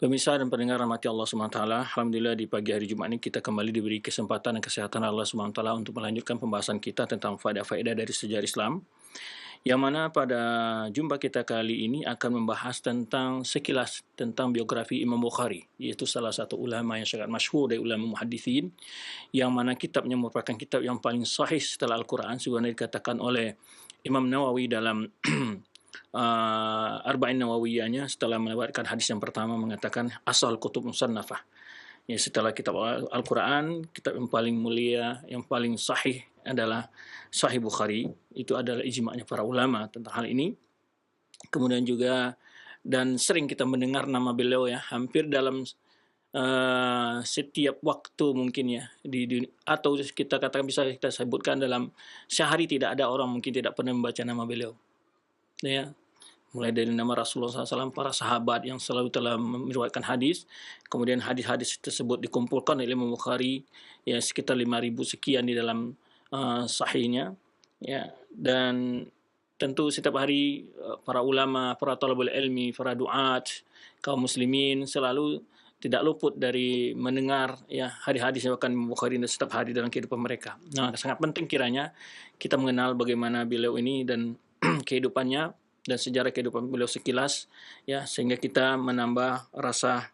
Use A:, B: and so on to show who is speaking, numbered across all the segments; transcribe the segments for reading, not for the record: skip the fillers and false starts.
A: Pemirsa dan pendengar rahmati Allah SWT, Alhamdulillah di pagi hari Jumat ini kita kembali diberi kesempatan dan kesehatan Allah SWT untuk melanjutkan pembahasan kita tentang faedah-faedah dari sejarah Islam. Yang mana pada jumpa kita kali ini akan membahas tentang sekilas tentang biografi Imam Bukhari, yaitu salah satu ulama yang sangat masyhur dari ulama muhaddithin, yang mana kitabnya merupakan kitab yang paling sahih setelah Al-Quran, sebagaimana dikatakan oleh Imam Nawawi dalam Arba'in Nawawiyahnya setelah melewatkan hadis yang pertama mengatakan asal kutub musannafah. Ya, setelah kitab Al-Quran, kitab yang paling mulia, yang paling sahih adalah Sahih Bukhari. Itu adalah ijma'nya para ulama tentang hal ini. Kemudian juga, dan sering kita mendengar nama beliau ya, hampir dalam setiap waktu mungkin ya, atau kita katakan bisa kita sebutkan dalam sehari tidak ada orang mungkin tidak pernah membaca nama beliau. Ya, mulai dari nama Rasulullah SAW, para sahabat yang selalu telah meriwayatkan hadis, kemudian hadis-hadis tersebut dikumpulkan oleh Imam Bukhari, ya sekitar 5.000 sekian di dalam sahihnya, ya. Dan tentu setiap hari para ulama, para talabul ilmi, para duat, kaum muslimin selalu tidak luput dari mendengar ya hadis-hadis yang akan Imam Bukhari setiap hari dalam kehidupan mereka. Nah, sangat penting kiranya kita mengenal bagaimana beliau ini dan kehidupannya dan sejarah kehidupan beliau sekilas, ya, sehingga kita menambah rasa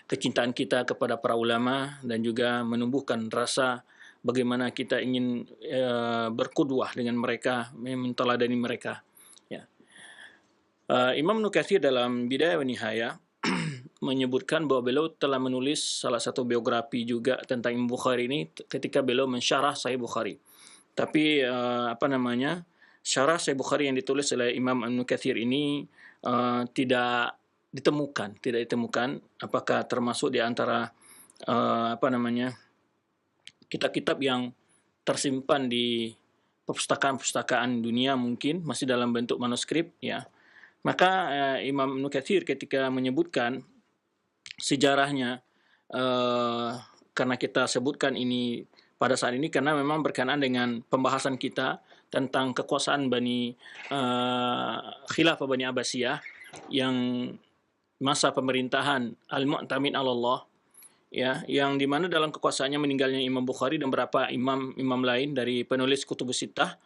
A: kecintaan kita kepada para ulama dan juga menumbuhkan rasa bagaimana kita ingin berqudwah dengan mereka, menteladani mereka. Ya. Imam Ibnu Katsir dalam Bidayah wa Nihayah menyebutkan bahwa beliau telah menulis salah satu biografi juga tentang Imam Bukhari ini ketika beliau mensyarah Sahih Bukhari. Tapi syarah Sahih Bukhari yang ditulis oleh Imam Ibnu Katsir ini tidak ditemukan apakah termasuk di antara kitab-kitab yang tersimpan di perpustakaan dunia, mungkin masih dalam bentuk manuskrip ya. Maka Imam Ibnu Katsir ketika menyebutkan sejarahnya, karena kita sebutkan ini pada saat ini karena memang berkenaan dengan pembahasan kita tentang kekuasaan Khilafah Bani Abbasiyah yang masa pemerintahan Al-Mu'tamin Allah, ya, yang dimana dalam kekuasaannya meninggalnya Imam Bukhari dan beberapa imam lain dari penulis Kutubus Sittah,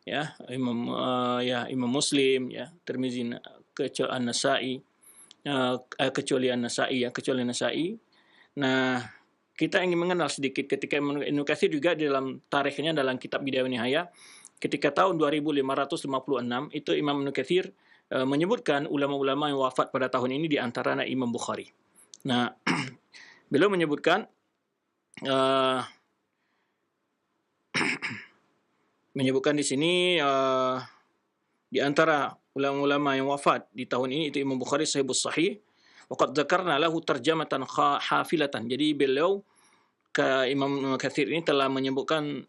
A: ya, Imam Muslim, ya, Tirmizi, kecuali An-Nasa'i. Nah, kita ingin mengenal sedikit ketika Ibnu Katsir juga di dalam tarikhnya dalam kitab Bidayah wa Nihayah ketika tahun 2556 itu Imam Ibnu Katsir menyebutkan ulama-ulama yang wafat pada tahun ini di antaranya Imam Bukhari. Nah, beliau menyebutkan di sini di antara ulama-ulama yang wafat di tahun ini itu Imam Bukhari Sahihus Sahih. Waqad dzakarna lahu tarjamatan hafilatan. Jadi beliau Imam Katsir ini telah menyebutkan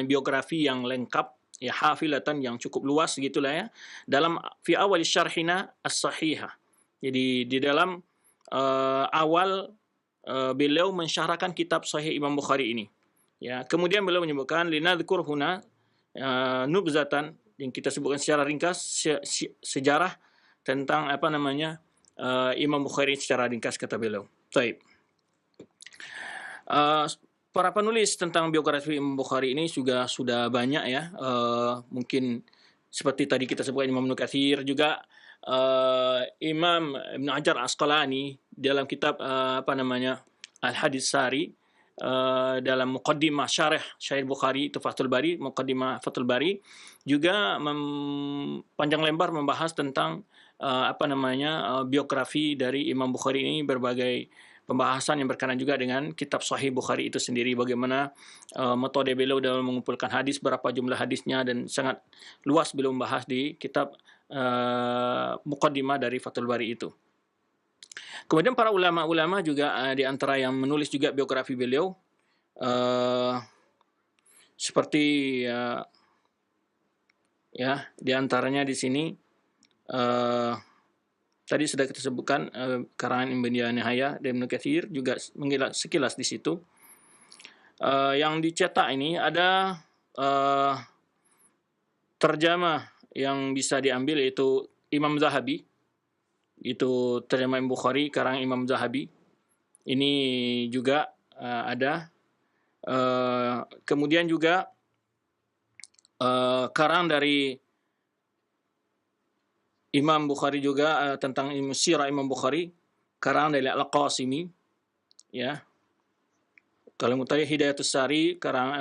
A: biografi yang lengkap, ya, hafilatan yang cukup luas gitulah ya, dalam fi awal syarhina as-sahihah. Jadi di dalam awal beliau mensyarahkan kitab Sahih Imam Bukhari ini. Ya, kemudian beliau menyebutkan linadzkur huna nubzatan, yang kita sebutkan secara ringkas sejarah tentang Imam Bukhari secara ringkas, kata beliau. Baik. Para penulis tentang biografi Imam Bukhari ini juga sudah banyak ya. Mungkin seperti tadi kita sebutkan Imam Ibnu Katsir, juga Imam Ibn Hajar Asqalani dalam kitab Al-Hadits Sari, dalam muqaddimah syarah Sahih Bukhari itu Fathul Bari, muqaddimah Fathul Bari juga panjang lebar membahas tentang biografi dari Imam Bukhari ini, berbagai pembahasan yang berkenaan juga dengan kitab Sahih Bukhari itu sendiri, bagaimana metode beliau dalam mengumpulkan hadis, berapa jumlah hadisnya, dan sangat luas beliau membahas di kitab muqaddimah dari Fathul Bari itu. Kemudian para ulama-ulama juga di antara yang menulis juga biografi beliau seperti ya di antaranya di sini tadi sudah kita sebutkan karangan Bidayah wa Nihayah dan Ibnu Katsir juga sekilas di situ. Yang dicetak ini ada terjemah yang bisa diambil, yaitu Imam Zahabi itu terjemah Imam Bukhari karang Imam Zahabi. Ini juga ada. Kemudian juga karang dari Imam Bukhari juga tentang sirah Imam Bukhari, karang dari Al-Qasimi, ya. Kalau mutaya Hidayatus Sari karang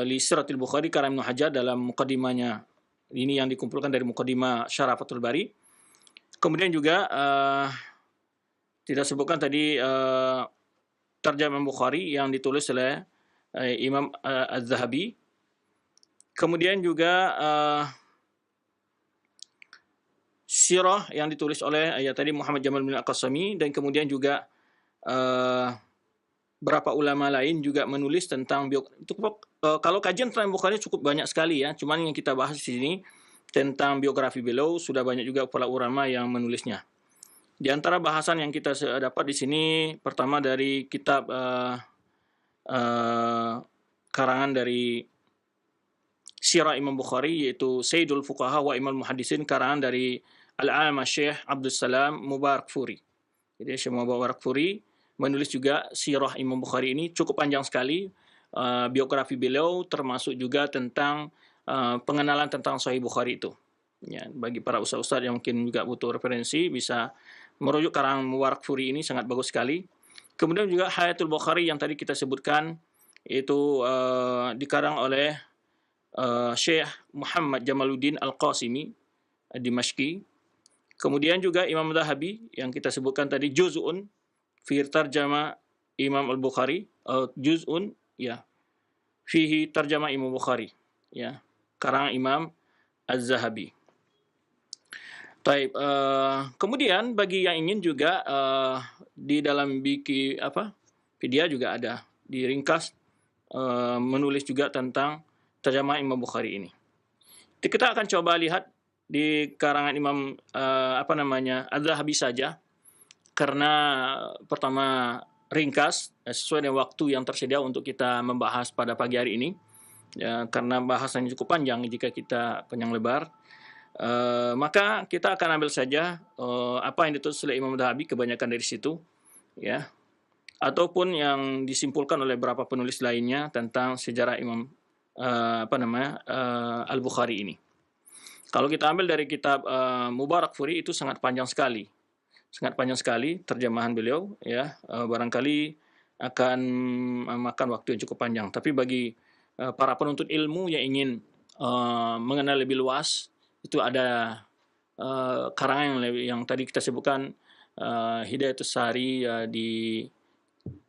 A: li Siratil Bukhari karang Ibnu Hajar dalam mukadimahnya. Ini yang dikumpulkan dari mukadimah Syarah Fathul Bari. Kemudian juga tidak sebutkan tadi Tarjamah Bukhari yang ditulis oleh Imam Az-Zahabi. Kemudian juga sirah yang ditulis oleh tadi Muhammad Jamal bin Al-Qasami, dan kemudian juga berapa ulama lain juga menulis tentang kalau kajian tentang Bukhari cukup banyak sekali ya. Cuman yang kita bahas di sini tentang biografi beliau sudah banyak juga para ulama yang menulisnya. Di antara bahasan yang kita dapat di sini pertama dari kitab karangan dari Sirah Imam Bukhari, yaitu Sayyidul Fuqaha wa Imam Muhaddisin, karangan dari Al-Alama Syekh Abdul Salam Mubarakfuri. Jadi Syekh Mubarakfuri menulis juga Sirah Imam Bukhari ini cukup panjang sekali, biografi beliau, termasuk juga tentang pengenalan tentang Sahih Bukhari itu. Ya, bagi para ustaz-ustaz yang mungkin juga butuh referensi, bisa merujuk karangan Mubarakfuri ini, sangat bagus sekali. Kemudian juga Hayatul Bukhari yang tadi kita sebutkan, itu dikarang oleh Syekh Muhammad Jamaluddin Al-Qasimi Dimashqi. Kemudian juga Imam Zahabi yang kita sebutkan tadi, Juz'un fi tarjama Imam Al-Bukhari, Juz'un ya fihi tarjama Imam Bukhari, ya, karang Imam Az-Zahabi. Taib, kemudian bagi yang ingin juga di dalam Wikipedia juga ada diringkas menulis juga tentang terjemah Imam Bukhari ini. Kita akan coba lihat di karangan Imam Az-Zahabi saja, karena pertama ringkas sesuai dengan waktu yang tersedia untuk kita membahas pada pagi hari ini, ya, karena bahasannya cukup panjang jika kita panjang lebar. Maka kita akan ambil saja apa yang ditulis oleh Imam Az-Zahabi, kebanyakan dari situ, ya, ataupun yang disimpulkan oleh beberapa penulis lainnya tentang sejarah Imam Al-Bukhari ini. Kalau kita ambil dari kitab Mubarakfuri, itu sangat panjang sekali terjemahan beliau, ya. Barangkali akan memakan waktu yang cukup panjang. Tapi bagi para penuntut ilmu yang ingin mengenal lebih luas, itu ada karangan yang tadi kita sebutkan, Hidayatus Sari di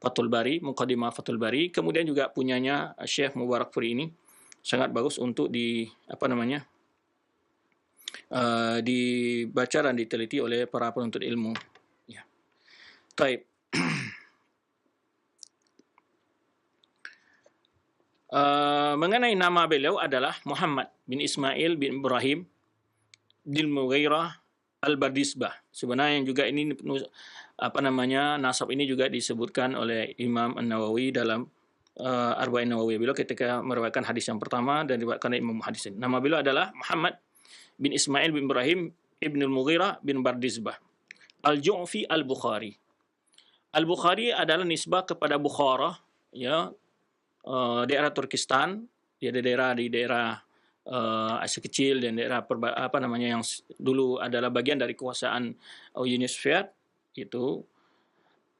A: Fathul Bari, Muqaddimah Fathul Bari. Kemudian juga punyanya Syekh Mubarakfuri ini sangat bagus untuk dibaca dan diteliti oleh para penuntut ilmu. Ya. Taib. Mengenai nama beliau adalah Muhammad bin Ismail bin Ibrahim bin Mughirah Al-Bardisbah. Sebenarnya juga ini nasab ini juga disebutkan oleh Imam An-Nawawi dalam Arba'in Nawawi. Beliau ketika meriwayatkan hadis yang pertama dan diriwayatkan oleh Imam Muhaddisin. Nama beliau adalah Muhammad bin Ismail bin Ibrahim ibn al-Mughirah bin Bardisbah Al-Ju'fi Al-Bukhari. Al-Bukhari adalah nisbah kepada Bukhara, ya, daerah Turkistan. Dia ada di daerah Asia Kecil dan daerah yang dulu adalah bagian dari kekuasaan Uni Soviet itu.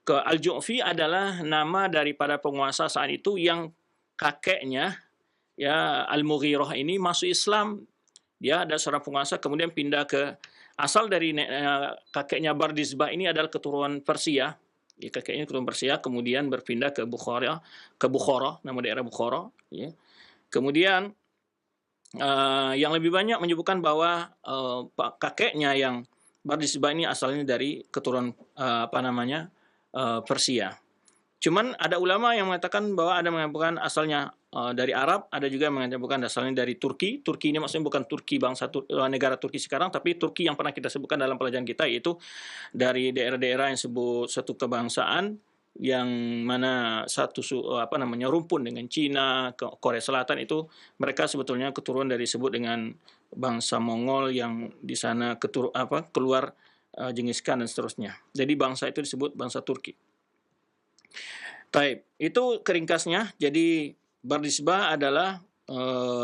A: Al-Ju'fi adalah nama daripada penguasa saat itu yang kakeknya, ya, Al-Mughirah ini masuk Islam. Dia ada seorang penguasa, kemudian pindah ke asal dari kakeknya Bardisbah ini adalah keturunan Persia. Ya, kakeknya keturunan Persia, kemudian berpindah ke Bukhara, nama daerah Bukhara. Ya. Kemudian yang lebih banyak menyebutkan bahwa kakeknya yang Bardisbah ini asalnya dari keturunan Persia. Cuman ada ulama yang mengatakan bahwa ada mengatakan asalnya dari Arab, ada juga yang mengatakan asalnya dari Turki. Turki ini maksudnya bukan Turki negara Turki sekarang, tapi Turki yang pernah kita sebutkan dalam pelajaran kita, yaitu dari daerah-daerah yang sebut satu kebangsaan yang mana rumpun dengan Cina, Korea Selatan, itu mereka sebetulnya keturunan dari sebut dengan bangsa Mongol yang di sana keluar Genghis Khan dan seterusnya. Jadi bangsa itu disebut bangsa Turki. Taib, itu keringkasnya. Jadi berdisbah adalah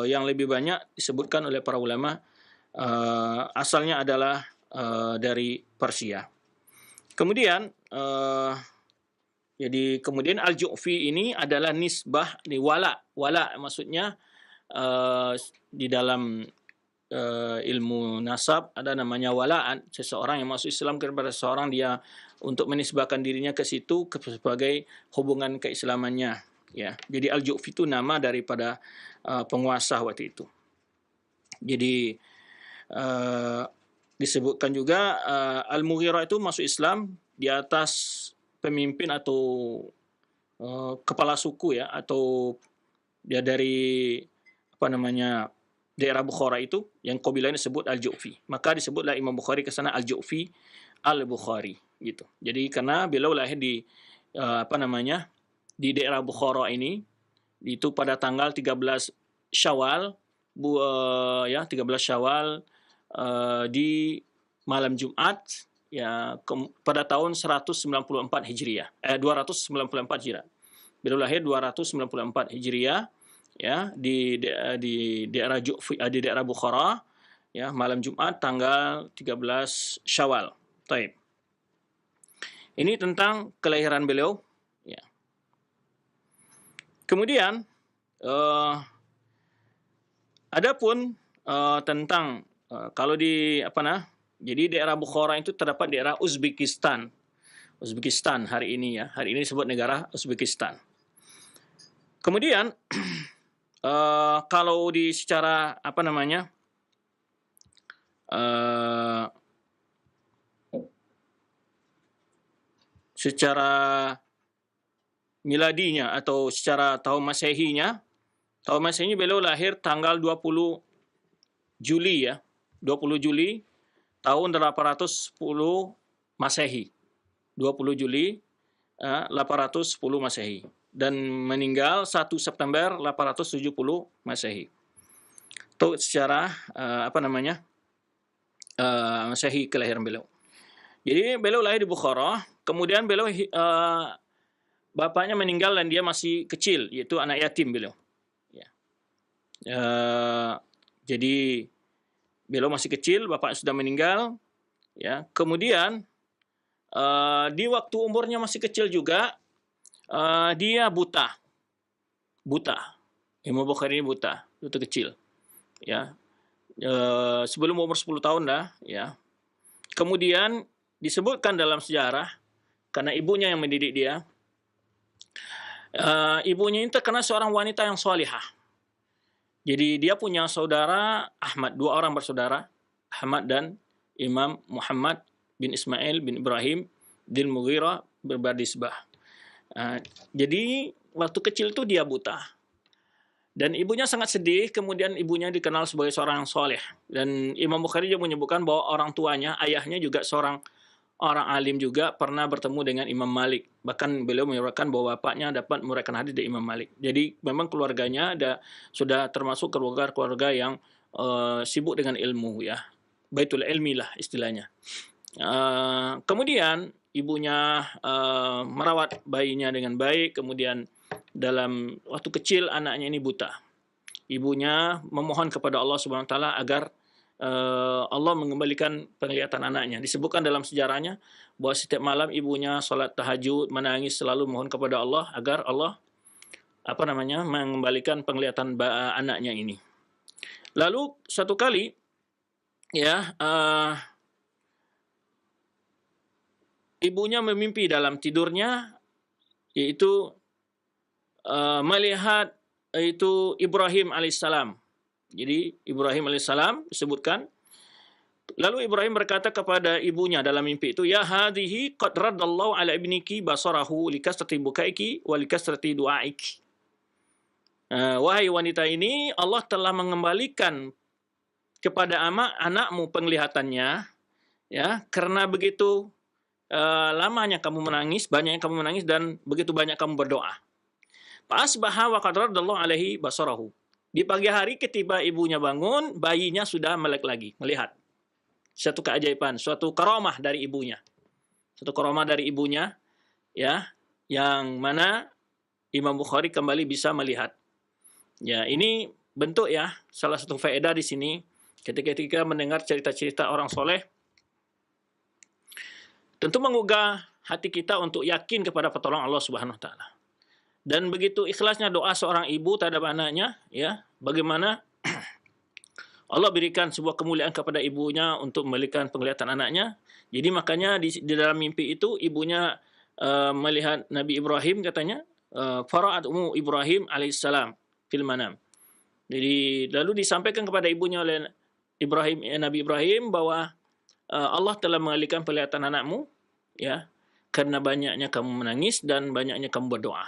A: yang lebih banyak disebutkan oleh para ulama asalnya adalah dari Persia. Kemudian jadi kemudian Al-Ju'fi ini adalah nisbah di wala. Wala maksudnya di dalam ilmu nasab ada namanya walaan. Seseorang yang masuk Islam kepada seseorang, dia untuk menisbahkan dirinya ke situ sebagai hubungan keislamannya. Ya, jadi Al-Ju'fi itu nama daripada penguasa waktu itu. Jadi disebutkan juga Al-Mughirah itu masuk Islam di atas pemimpin atau kepala suku, ya, atau dia dari daerah Bukhara itu yang kabilah disebut Al-Ju'fi. Maka disebutlah Imam Bukhari ke sana Al-Ju'fi Al-Bukhari gitu. Jadi karena beliau lahir di di daerah Bukhara ini itu pada tanggal 13 Syawal 13 Syawal di malam Jumat, ya, pada tahun 194 Hijriah. 294 Hijriah. Beliau lahir 294 Hijriah, ya, di daerah Ju'fi, di daerah Bukhara, ya, malam Jumat tanggal 13 Syawal. Taib. Ini tentang kelahiran beliau, ya. Kemudian adapun tentang kalau di jadi daerah Bukhara itu terdapat daerah Uzbekistan. Uzbekistan hari ini, ya. Hari ini disebut negara Uzbekistan. Kemudian kalau di secara secara miladinya atau secara tahun Masehinya beliau lahir tanggal 20 Juli, ya. 20 Juli tahun 810 Masehi. 20 Juli 810 Masehi. Dan meninggal 1 September 870 Masehi. Itu secara Masehi kelahiran beliau. Jadi beliau lahir di Bukhara, kemudian beliau bapaknya meninggal dan dia masih kecil, yaitu anak yatim beliau. Ya. Jadi beliau masih kecil, bapaknya sudah meninggal, ya. Kemudian di waktu umurnya masih kecil juga dia buta. Imam Bukhari ini buta, waktu kecil, ya. Sebelum umur 10 tahun dah, ya. Kemudian disebutkan dalam sejarah karena ibunya yang mendidik dia. Ibunya ini terkenal seorang wanita yang salihah. Jadi dia punya saudara Ahmad, 2 orang bersaudara, Ahmad dan Imam Muhammad bin Ismail bin Ibrahim bin Mughirah berbardisbah. Jadi waktu kecil itu dia buta. Dan ibunya sangat sedih, kemudian ibunya dikenal sebagai seorang yang soleh. Dan Imam Bukhari juga menyebutkan bahwa orang tuanya, ayahnya juga seorang orang alim juga, pernah bertemu dengan Imam Malik. Bahkan beliau menyebutkan bahwa bapaknya dapat meriwayatkan hadis dari Imam Malik. Jadi memang keluarganya sudah termasuk keluarga yang sibuk dengan ilmu, ya. Baitul ilmi lah istilahnya. Kemudian ibunya merawat bayinya dengan baik, kemudian dalam waktu kecil anaknya ini buta. Ibunya memohon kepada Allah Subhanahu wa taala agar Allah mengembalikan penglihatan anaknya. Disebutkan dalam sejarahnya bahwa setiap malam ibunya salat tahajud, menangis, selalu mohon kepada Allah agar Allah mengembalikan penglihatan anaknya ini. Lalu suatu kali, ya, ibunya memimpi dalam tidurnya, yaitu melihat itu Ibrahim alaihissalam. Jadi Ibrahim alaihissalam disebutkan. Lalu Ibrahim berkata kepada ibunya dalam mimpi itu, ya hadhihi qad raddallahu ala ibniki basarahu likasrati bukaiki wa likasrati du'aiki. Wahai wanita ini, Allah telah mengembalikan kepada anakmu penglihatannya, ya, karena begitu lamanya kamu menangis, banyaknya kamu menangis, dan begitu banyak kamu berdoa. Fa'asbaha wa qad raddallahu alaihi basarahu. Di pagi hari ketika ibunya bangun, bayinya sudah melek lagi, melihat. Satu keajaiban, suatu karamah dari ibunya. Satu karamah dari ibunya, ya, yang mana Imam Bukhari kembali bisa melihat. Ya, ini bentuk ya, salah satu faedah di sini ketika mendengar cerita-cerita orang soleh, tentu menggugah hati kita untuk yakin kepada pertolongan Allah Subhanahu wa taala. Dan begitu ikhlasnya doa seorang ibu terhadap anaknya, ya, bagaimana Allah berikan sebuah kemuliaan kepada ibunya untuk memberikan penglihatan anaknya. Jadi makanya di dalam mimpi itu ibunya melihat Nabi Ibrahim, katanya fara'at ummu Ibrahim alaihissalam fil manam. Jadi lalu disampaikan kepada ibunya oleh Nabi Ibrahim bahwa Allah telah mengalihkan penglihatan anakmu, ya, karena banyaknya kamu menangis dan banyaknya kamu berdoa.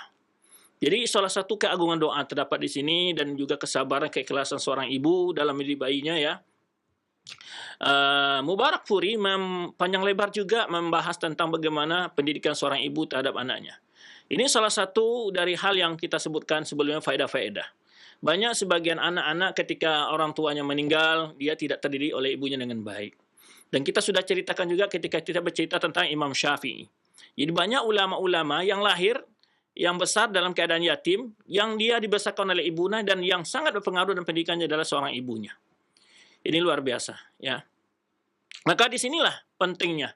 A: Jadi salah satu keagungan doa terdapat di sini, dan juga kesabaran, keikhlasan seorang ibu dalam mendidik bayinya, ya. Mubarak Furi panjang lebar juga membahas tentang bagaimana pendidikan seorang ibu terhadap anaknya. Ini salah satu dari hal yang kita sebutkan sebelumnya, faedah-faedah. Banyak sebagian anak-anak ketika orang tuanya meninggal, dia tidak terdidik oleh ibunya dengan baik. Dan kita sudah ceritakan juga ketika kita bercerita tentang Imam Syafi'i. Jadi banyak ulama-ulama yang lahir, yang besar dalam keadaan yatim, yang dia dibesarkan oleh ibunya, dan yang sangat berpengaruh dan pendidikannya adalah seorang ibunya. Ini luar biasa, ya. Maka disinilah pentingnya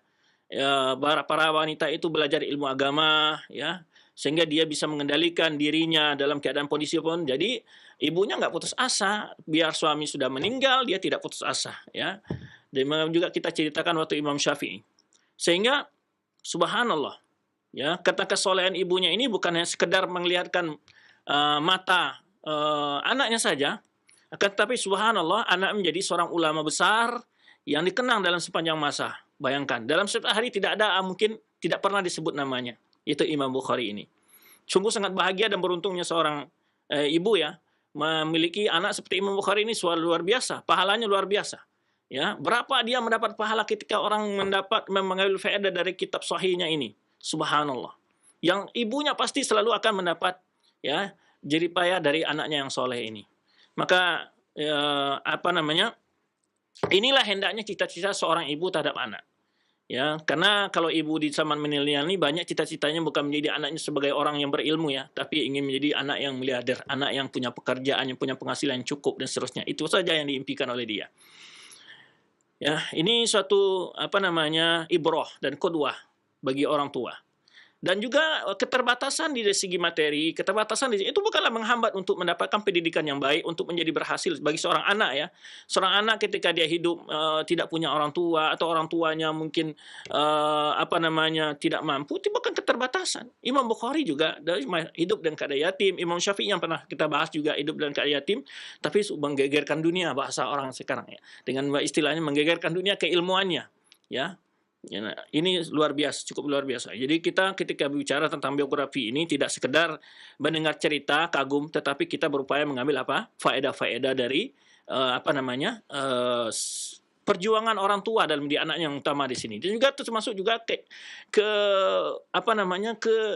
A: ya, para wanita itu belajar ilmu agama, ya, sehingga dia bisa mengendalikan dirinya dalam keadaan kondisi pun. Jadi ibunya nggak putus asa, biar suami sudah meninggal dia tidak putus asa, ya. Dan juga kita ceritakan waktu Imam Syafi'i, sehingga subhanallah, ya, kata kesolehan ibunya ini bukan hanya sekedar melihatkan mata anaknya saja, akan tetapi subhanallah anak menjadi seorang ulama besar yang dikenang dalam sepanjang masa. Bayangkan, dalam setiap hari tidak ada, mungkin tidak pernah disebut namanya, itu Imam Bukhari ini. Sungguh sangat bahagia dan beruntungnya seorang ibu, ya, memiliki anak seperti Imam Bukhari ini. Luar biasa, pahalanya luar biasa. Ya, berapa dia mendapat pahala ketika orang mengambil faedah dari kitab sahihnya ini. Subhanallah. Yang ibunya pasti selalu akan mendapat, ya, jeripaya dari anaknya yang soleh ini. Maka inilah hendaknya cita-cita seorang ibu terhadap anak. Ya, karena kalau ibu di zaman milenial ini banyak cita-citanya bukan menjadi anaknya sebagai orang yang berilmu, ya, tapi ingin menjadi anak yang miliarder, anak yang punya pekerjaan, yang punya penghasilan yang cukup dan seterusnya. Itu saja yang diimpikan oleh dia. Ya, ini suatu ibrah dan qudwah bagi orang tua. Dan juga keterbatasan di segi materi, keterbatasan itu bukanlah menghambat untuk mendapatkan pendidikan yang baik, untuk menjadi berhasil bagi seorang anak, ya. Seorang anak ketika dia hidup tidak punya orang tua, atau orang tuanya mungkin tidak mampu, itu bukan keterbatasan. Imam Bukhari juga dari hidup dan keadaan yatim, Imam Syafi'i yang pernah kita bahas juga hidup dan keadaan yatim, tapi menggegerkan dunia, bahasa orang sekarang, ya. Dengan istilahnya menggegerkan dunia keilmuannya, ya. Ya, ini luar biasa, cukup luar biasa. Jadi kita ketika bicara tentang biografi ini tidak sekedar mendengar cerita kagum, tetapi kita berupaya mengambil faedah-faedah dari perjuangan orang tua dalam mendidik anak yang utama di sini. Dan juga termasuk juga ke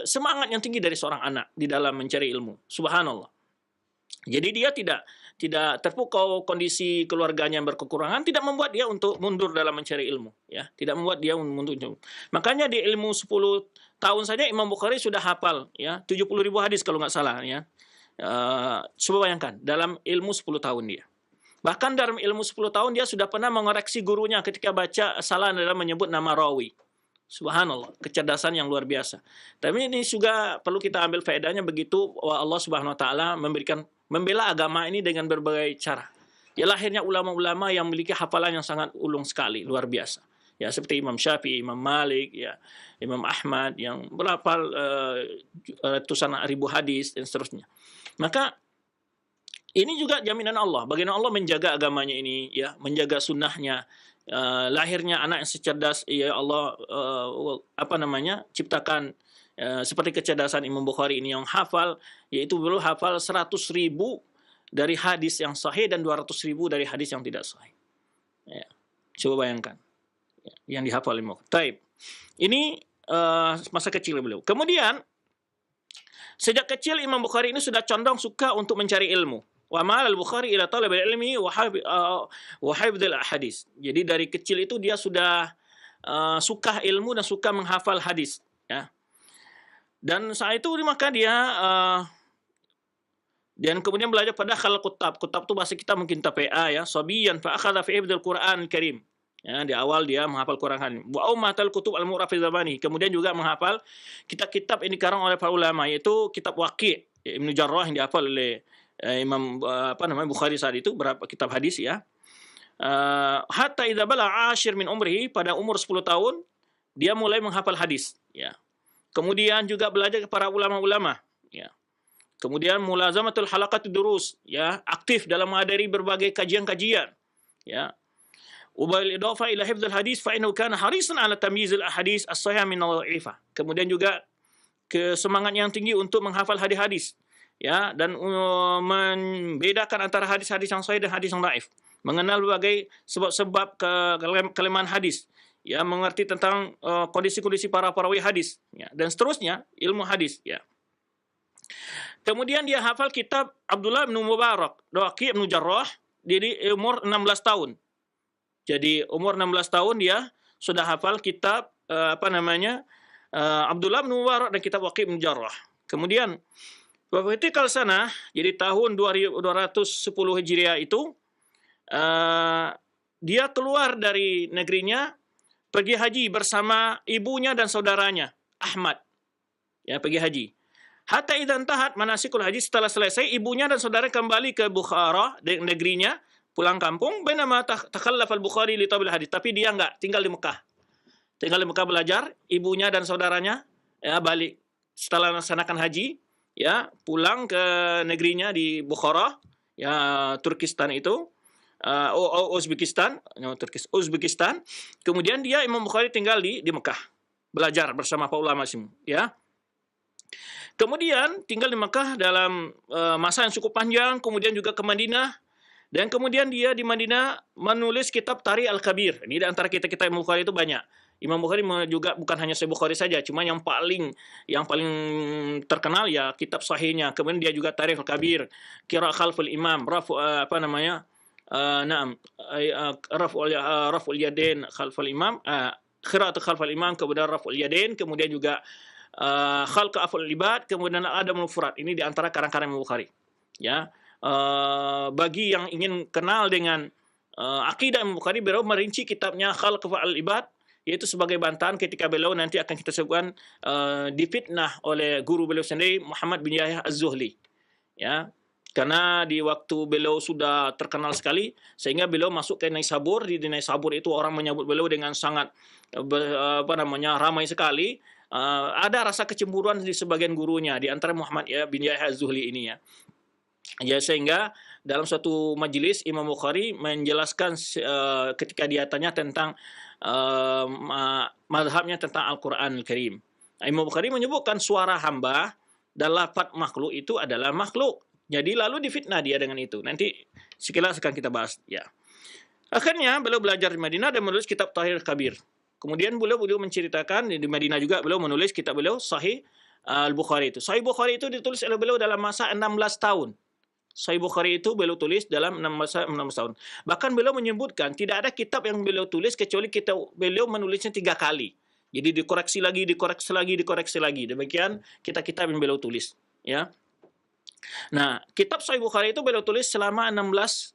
A: semangat yang tinggi dari seorang anak di dalam mencari ilmu. Subhanallah. Jadi dia tidak terpukau kondisi keluarganya yang berkekurangan, tidak membuat dia untuk mundur dalam mencari ilmu, ya. Tidak membuat dia mundur. Makanya di ilmu 10 tahun saja Imam Bukhari sudah hafal, ya, 70.000 hadis kalau nggak salah, ya. Coba bayangkan, dalam ilmu 10 tahun dia. Bahkan dalam ilmu 10 tahun dia sudah pernah mengoreksi gurunya ketika baca salah dalam menyebut nama rawi. Subhanallah, kecerdasan yang luar biasa. Tapi ini juga perlu kita ambil faedahnya begitu, bahwa Allah Subhanahu wa taala membela agama ini dengan berbagai cara. Ya, lahirnya ulama-ulama yang memiliki hafalan yang sangat ulung sekali, luar biasa. Ya, seperti Imam Syafi'i, Imam Malik, ya, Imam Ahmad yang berhafal ratusan ribu hadis dan seterusnya. Maka ini juga jaminan Allah. Bagaimana Allah menjaga agamanya ini, ya, menjaga sunnahnya. Lahirnya anak yang secerdas, ya Allah ciptakan seperti kecerdasan Imam Bukhari ini yang hafal, yaitu belum hafal 100.000 dari hadis yang sahih dan 200.000 dari hadis yang tidak sahih. Ya, coba bayangkan, ya, yang dihafal Imam. Taib. Ini masa kecil beliau. Kemudian sejak kecil Imam Bukhari ini sudah condong suka untuk mencari ilmu. Wa ma'al al-Bukhari ila talab al-ilmi wa hifdzil ahadits. Jadi dari kecil itu dia sudah suka ilmu dan suka menghafal hadis, ya. Dan saat itu maka dia dan kemudian belajar pada hal kutab. Kutab itu bahasa kita mungkin TPA ya. Sabiyan fa akhadha fi hifdzil Qur'an Karim. Ya, di awal dia menghafal Quran. Wa ummatal kutub al-mu'raf fi zamani. Kemudian juga menghafal kitab-kitab ini dikarang oleh para ulama, yaitu kitab Waqi' Ibnu Jarrah yang dihafal oleh Imam Bukhari saat itu, berapa kitab hadis ya. Hatta idza bala 10 min umrihi, pada umur 10 tahun dia mulai menghafal hadis ya. Kemudian juga belajar kepada ulama-ulama ya. Kemudian mulazamatul halaqatud durus ya, aktif dalam menghadiri berbagai kajian-kajian ya. Ubail idafa ila hifdzil hadis fa innahu kana harisan ala tamyizil ahadits as-sahihah min al-dha'ifah. Kemudian juga semangat yang tinggi untuk menghafal hadis-hadis ya, dan membedakan antara hadis-hadis yang sahih dan hadis yang dhaif. Mengenal berbagai sebab-sebab kelemahan hadis ya, mengerti tentang kondisi-kondisi para perawi hadis ya, dan seterusnya ilmu hadis ya. Kemudian dia hafal kitab Abdullah bin Mubarak, Waqi' bin Jarrah di umur 16 tahun. Jadi umur 16 tahun dia sudah hafal kitab Abdullah bin Mubarak dan kitab Waqi' bin Jarrah. Kemudian Wafitikal sana, jadi tahun 210 Hijriah itu dia keluar dari negerinya, pergi haji bersama ibunya dan saudaranya Ahmad. Ya, pergi haji. Hatta idzan tahat manasikul haji, setelah selesai ibunya dan saudara kembali ke Bukhara, negerinya, pulang kampung. Bainama takhallaf al-Bukhari li tabil hadis, tapi dia enggak, tinggal di Mekah. Tinggal di Mekah belajar, ibunya dan saudaranya ya balik setelah melaksanakan haji, ya pulang ke negerinya di Bukhara, ya Turkistan itu, Uzbekistan, Uzbekistan. Kemudian dia Imam Bukhari tinggal di Mekah, belajar bersama para ulama semua, ya. Kemudian tinggal di Mekah dalam masa yang cukup panjang, kemudian juga ke Madinah, dan kemudian dia di Madinah menulis kitab Tarikh Al-Kabir. Ini di antara kita Imam Bukhari itu banyak. Imam Bukhari juga bukan hanya Sahih Bukhari saja, cuma yang paling terkenal ya kitab sahihnya. Kemudian dia juga Tarikh Al-Kabir, Qira' Khalful Imam, Raf'ul Yadain Khalful Imam, Qira'at Khalful Imam, kemudian Raf'ul Yadain, kemudian juga Khalq Af'al Ibad, kemudian Adamul Furat. Ini di antara karang-karang Imam Bukhari. Ya. Bagi yang ingin kenal dengan akidah Imam Bukhari, beliau merinci kitabnya Khalq Af'al Ibad, yaitu sebagai bantahan ketika beliau nanti akan kita sebutkan difitnah oleh guru beliau sendiri Muhammad bin Yahya Az-Zuhli. Ya. Karena di waktu beliau sudah terkenal sekali, sehingga beliau masuk ke Naisabur. Di Naisabur itu orang menyambut beliau dengan sangat ramai sekali. Ada rasa kecemburuan di sebagian gurunya, di antara Muhammad bin Yahya Az-Zuhli ini ya. Ya, sehingga dalam suatu majelis Imam Bukhari menjelaskan ketika dia tanya tentang mazhabnya tentang Al-Quran Al-Karim. Imam Bukhari menyebutkan suara hamba dan lafaz makhluk itu adalah makhluk. Jadi lalu difitnah dia dengan itu. Nanti sekilas akan kita bahas ya. Akhirnya beliau belajar di Madinah dan menulis kitab Tarikh Kabir. Kemudian beliau menceritakan di Madinah juga beliau menulis kitab beliau Sahih Al-Bukhari itu. Sahih Bukhari itu ditulis oleh beliau dalam masa 16 tahun. Sahih Bukhari itu beliau tulis dalam 16 tahun. Bahkan beliau menyebutkan tidak ada kitab yang beliau tulis kecuali beliau menulisnya 3 kali. Jadi dikoreksi lagi. Demikian kitab-kitab yang beliau tulis, ya. Nah, kitab Sahih Bukhari itu beliau tulis selama 16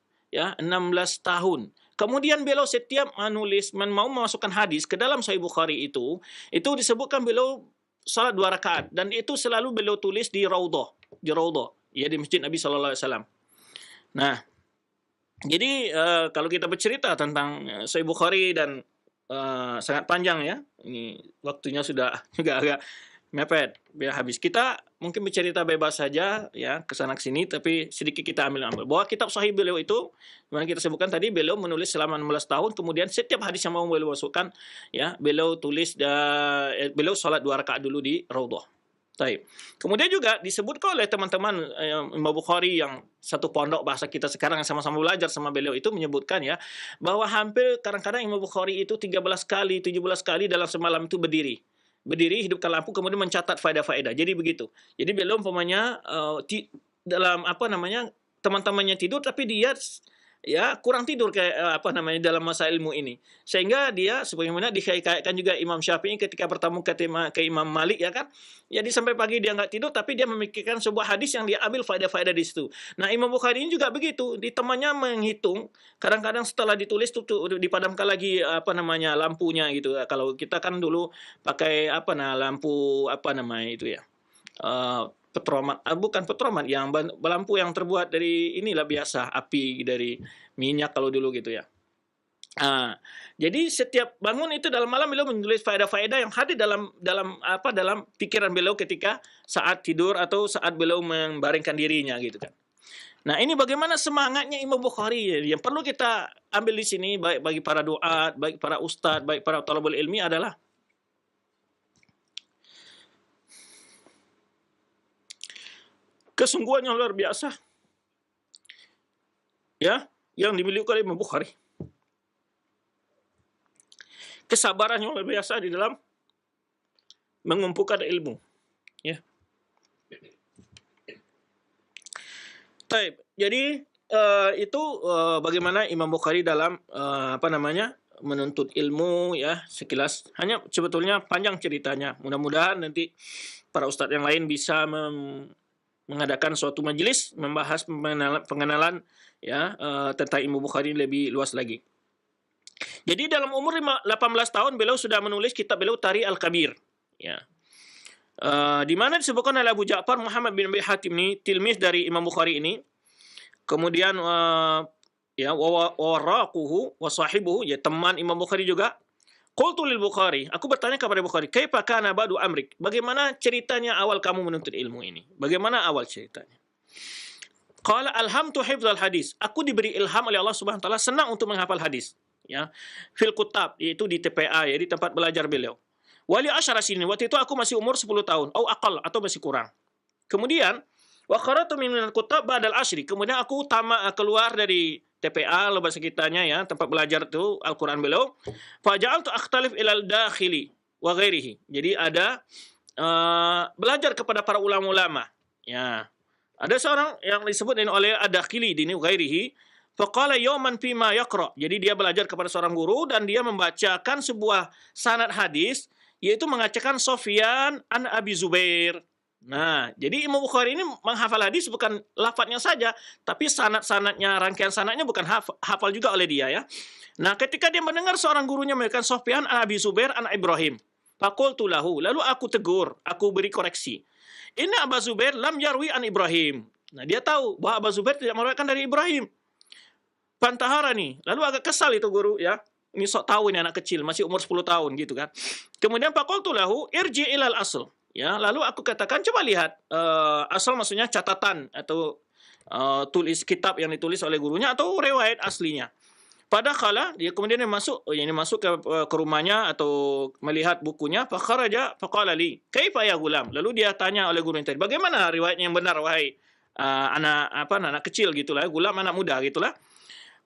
A: tahun. Kemudian beliau setiap mau memasukkan hadis ke dalam Sahih Bukhari itu disebutkan beliau salat 2 rakaat, dan itu selalu beliau tulis di Raudhah, ya, di Masjid Nabi sallallahu alaihi wasallam. Nah, jadi kalau kita bercerita tentang Sahih Bukhari dan sangat panjang ya. Ini waktunya sudah juga agak mepet, biar habis. Kita mungkin bercerita bebas saja ya, ke sana ke sini, tapi sedikit kita ambil bahwa kitab sahih beliau itu yang kita sebutkan tadi, beliau menulis selama 16 tahun, kemudian setiap hadis yang mau beliau masukkan ya, beliau tulis beliau salat 2 rakaat dulu di Raudhah. Baik. Kemudian juga disebutkan oleh teman-teman Imam Bukhari yang satu pondok bahasa kita sekarang yang sama-sama belajar sama beliau itu menyebutkan ya, bahwa hampir kadang-kadang Imam Bukhari itu 13 kali, 17 kali dalam semalam itu berdiri, hidupkan lampu, kemudian mencatat faedah-faedah. Jadi begitu. Jadi beliau umpamanya dalam teman-temannya tidur tapi dia ya kurang tidur kayak dalam masa ilmu ini. Sehingga dia sebagaimana dikaitkan juga Imam Syafi'i ketika bertemu ke Imam Malik ya kan. Jadi sampai pagi dia nggak tidur tapi dia memikirkan sebuah hadis yang dia ambil faedah-faedah di situ. Nah, Imam Bukhari ini juga begitu. Di temannya menghitung, kadang-kadang setelah ditulis tuh dipadamkan lagi lampunya gitu. Kalau kita kan dulu pakai lampu itu ya. Petromat, bukan petromat, yang lampu yang terbuat dari inilah biasa api dari minyak kalau dulu gitu ya. Jadi setiap bangun itu dalam malam beliau menulis faedah-faedah yang hadir dalam pikiran beliau ketika saat tidur atau saat beliau membaringkan dirinya gitu kan. Nah, ini bagaimana semangatnya Imam Bukhari yang perlu kita ambil di sini, baik bagi para duat, baik para ustadz, baik para thalabul ilmi adalah kesungguhan yang luar biasa ya yang dimiliki oleh Imam Bukhari. Kesabaran yang luar biasa di dalam mengumpulkan ilmu ya. Jadi itu bagaimana Imam Bukhari dalam menuntut ilmu ya, sekilas. Hanya sebetulnya panjang ceritanya. Mudah-mudahan nanti para ustadz yang lain bisa mengadakan suatu majelis membahas pengenalan ya tentang Imam Bukhari lebih luas lagi. Jadi dalam umur 18 tahun beliau sudah menulis kitab beliau Tarikh Al-Kabir ya. Di mana disebutkan oleh Abu Ja'far Muhammad bin Abi Hatim ini tilmiz dari Imam Bukhari ini. Kemudian waraquhu wa sahibuhu, ya teman Imam Bukhari juga. Qultu lil Bukhari, aku bertanya kepada Bukhari, kaifa kana ba'du amrik? Bagaimana ceritanya awal kamu menuntut ilmu ini? Bagaimana awal ceritanya? Qala alhamtu hifdzal hadis. Aku diberi ilham oleh Allah Subhanahu wa taala senang untuk menghafal hadis, ya. Fil kutab, yaitu di TPA, ya, di tempat belajar beliau. Wali asyara sinin, waktu itu aku masih umur 10 tahun, atau masih kurang. Kemudian wa qara'tu min al-kutab ba'dal asyri. Kemudian aku keluar dari TPA, bahasa kitanya ya, tempat belajar itu Al-Qur'an beliau. Fa ja'altu akhtalif ilal dakhili wa ghairihi. Jadi ada belajar kepada para ulama-ulama. Ya. Ada seorang yang disebut oleh Ad-Dakhili dini ghairihi, faqala yawman fima yaqra. Jadi dia belajar kepada seorang guru dan dia membacakan sebuah sanad hadis, yaitu mengajarkan Sufyan an Abi Zubair. Nah, jadi Imam Bukhari ini menghafal hadis bukan lafadznya saja, tapi sanad-sanadnya, rangkaian sanadnya bukan hafal juga oleh dia ya. Nah, ketika dia mendengar seorang gurunya mengatakan Sufyan an Abi Zubair an Ibrahim, faqultu lahu, lalu aku tegur, aku beri koreksi. Inna Abu Zubair lam yarwi an Ibrahim. Nah, dia tahu bahwa Abu Zubair tidak meriwayatkan dari Ibrahim. Pantaharani, lalu agak kesal itu guru ya. Ini sok tahu ini anak kecil, masih umur 10 tahun gitu kan. Kemudian faqultu lahu irji ilal asl. Ya, lalu aku katakan coba lihat asal, maksudnya catatan atau tulis kitab yang ditulis oleh gurunya atau riwayat aslinya. Pada kala dia kemudian masuk ke rumahnya atau melihat bukunya, fakharaja faqala li kaifa ya gulam. Lalu dia tanya oleh gurunya tadi, bagaimana riwayatnya yang benar wahai anak kecil gitulah, gulam anak muda gitulah.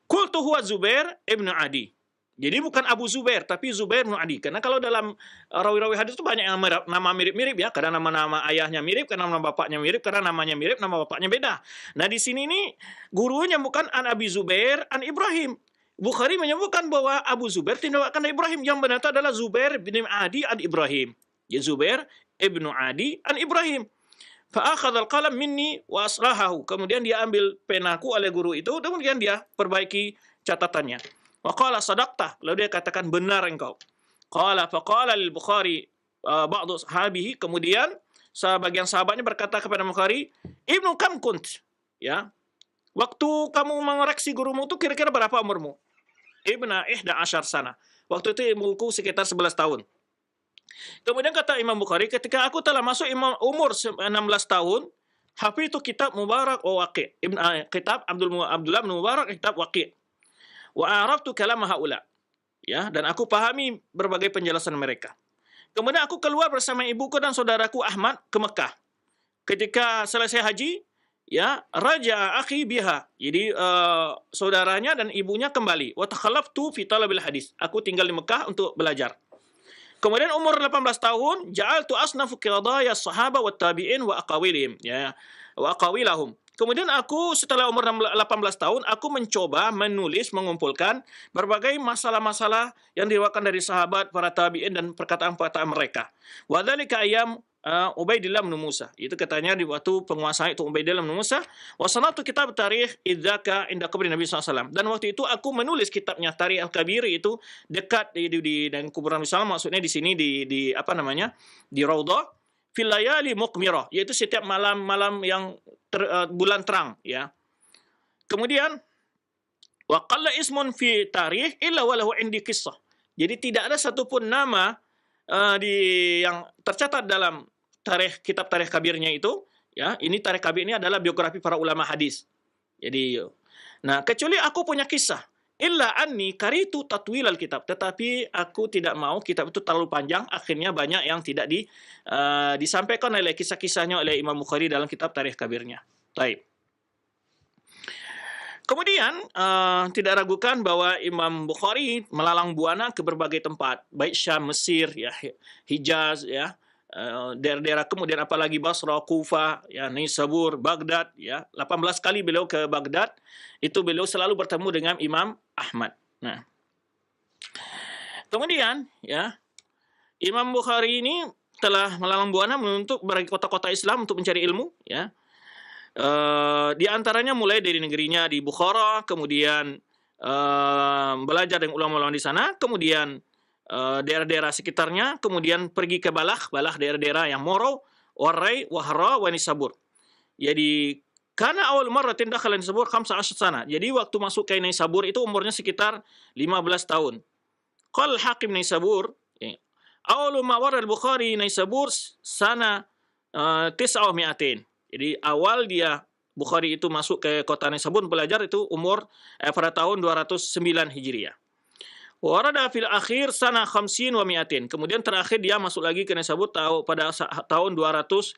A: Qultu huwa Zubair ibnu Adi. Jadi bukan Abu Zubair, tapi Zubair bin Adi. Karena kalau dalam rawi-rawi hadis itu banyak yang nama mirip-mirip ya. Karena nama ayahnya mirip, karena nama bapaknya mirip, karena namanya mirip, nama bapaknya beda. Nah di sini nih gurunya bukan an Abi Zubair an Ibrahim. Bukhari menyebutkan bahwa Abu Zubair tidak akan Ibrahim. Yang benar itu adalah Zubair bin Adi an Ibrahim. Ya, Zubair ibnu Adi an Ibrahim. Fa'akhadhal qalam minni wa aslahahu. Kemudian dia ambil penaku oleh guru itu, kemudian dia perbaiki catatannya. Wa qala sadaqta, lalu dia katakan benar engkau. Qala faqala lil Bukhari ba'du sahabihi, kemudian sebagian sahabatnya berkata kepada Bukhari, Ibnu kam kunt? Ya. Waktu kamu mengoreksi gurumu itu kira-kira berapa umurmu? Ibna 11 sana. Waktu itu ibuku sekitar 11 tahun. Kemudian kata Imam Bukhari, ketika aku telah masuk umur 16 tahun, hafidhu kitab Mubarak wa Waqi'. Kitab Abdullah bin Mubarak, kitab Waqi'. Wa araftu kalam haula. Ya, dan aku pahami berbagai penjelasan mereka. Kemudian aku keluar bersama ibuku dan saudaraku Ahmad ke Mekah. Ketika selesai haji, ya, raja akhi biha. Jadi saudaranya dan ibunya kembali. Wa takhallaftu fi talabil hadis. Aku tinggal di Mekah untuk belajar. Kemudian umur 18 tahun, ja'altu asnafu qiradaya sahaba wa tabi'in wa aqawilihim, ya, wa aqawilahum. Kemudian aku setelah umur 18 tahun, aku mencoba menulis, mengumpulkan berbagai masalah-masalah yang diriwayatkan dari sahabat, para tabi'in dan perkataan-perkataan mereka. Wa dzalika ayyam Ubaidillah bin Musa. Itu katanya di waktu penguasa itu Ubaidillah bin Musa. Wa sanatu kitab tarikh idzaka inda qabri Nabi SAW. Dan waktu itu aku menulis kitabnya Tarikh Al-Kabir itu dekat di dan kuburan Nabi SAW, maksudnya di sini di apa namanya? Di Raudhah fil layali muqmirah, yaitu setiap malam-malam yang bulan terang, ya. Kemudian wa qalla ismun fi tarikh illa walahu indi qissah. Jadi tidak ada satupun nama di yang tercatat dalam kitab Tarikh Kabirnya itu, ya. Ini Tarikh Kabir ini adalah biografi para ulama hadis. Jadi, nah kecuali aku punya kisah. Illa anni karitu tatwil al-kitab. Tetapi aku tidak mau kitab itu terlalu panjang. Akhirnya banyak yang tidak disampaikan oleh kisah-kisahnya oleh Imam Bukhari dalam kitab Tarikh Kabirnya. Baik. Kemudian tidak ragukan bahwa Imam Bukhari melalang buana ke berbagai tempat, baik Syam, Mesir, ya, Hijaz, ya, daerah-daerah, kemudian apalagi Basra, Kufa, ya, Nisabur, Baghdad, ya, 18 kali beliau ke Baghdad. Itu beliau selalu bertemu dengan Imam Ahmad. Nah, kemudian, ya, Imam Bukhari ini telah melalang buana untuk berbagai kota-kota Islam untuk mencari ilmu, ya. Di antaranya mulai dari negerinya di Bukhara, kemudian belajar dengan ulama-ulama di sana, kemudian daerah-daerah sekitarnya, kemudian pergi ke Balakh daerah-daerah yang Moro, Warai, Wahra, wa Nisabur. Jadi karena awal marratin dakhala Nisabur 15 sana. Jadi waktu masuk ke Nisabur itu umurnya sekitar 15 tahun. Qal Hakim Nisabur, awal ma warra al-Bukhari Nisabur sana 900. Jadi awal dia Bukhari itu masuk ke kota Nisabur belajar itu umur pada tahun 209 Hijriah. Warada fil akhir sana 50 wa 100. Kemudian terakhir dia masuk lagi ke Nisabur pada tahun 250.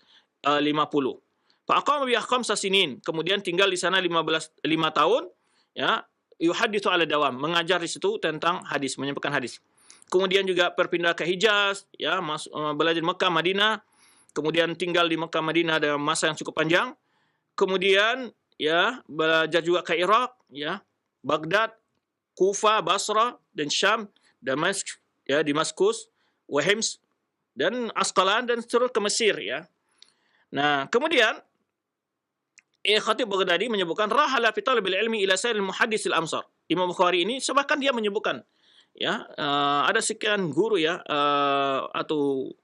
A: Faqama bi khamsa sinin. Kemudian tinggal di sana 5 tahun, ya, yuhadditsu ala dawam, mengajar di situ tentang hadis, menyampaikan hadis. Kemudian juga berpindah ke Hijaz, ya, belajar Mekah, Madinah. Kemudian tinggal di Mekah, Madinah dalam masa yang cukup panjang. Kemudian, ya, belajar juga ke Irak, ya, Baghdad, Kufa, Basra, dan Syam, Damaskus, Wahims, dan Asqalan, dan seterusnya ke Mesir, ya. Nah, kemudian Khatib Baghdadi menyebutkan rahala fi talabil ilmi ila sairil muhaddis al-amsar. Imam Bukhari ini bahkan dia menyebutkan, ya, ada sekian guru, ya, atau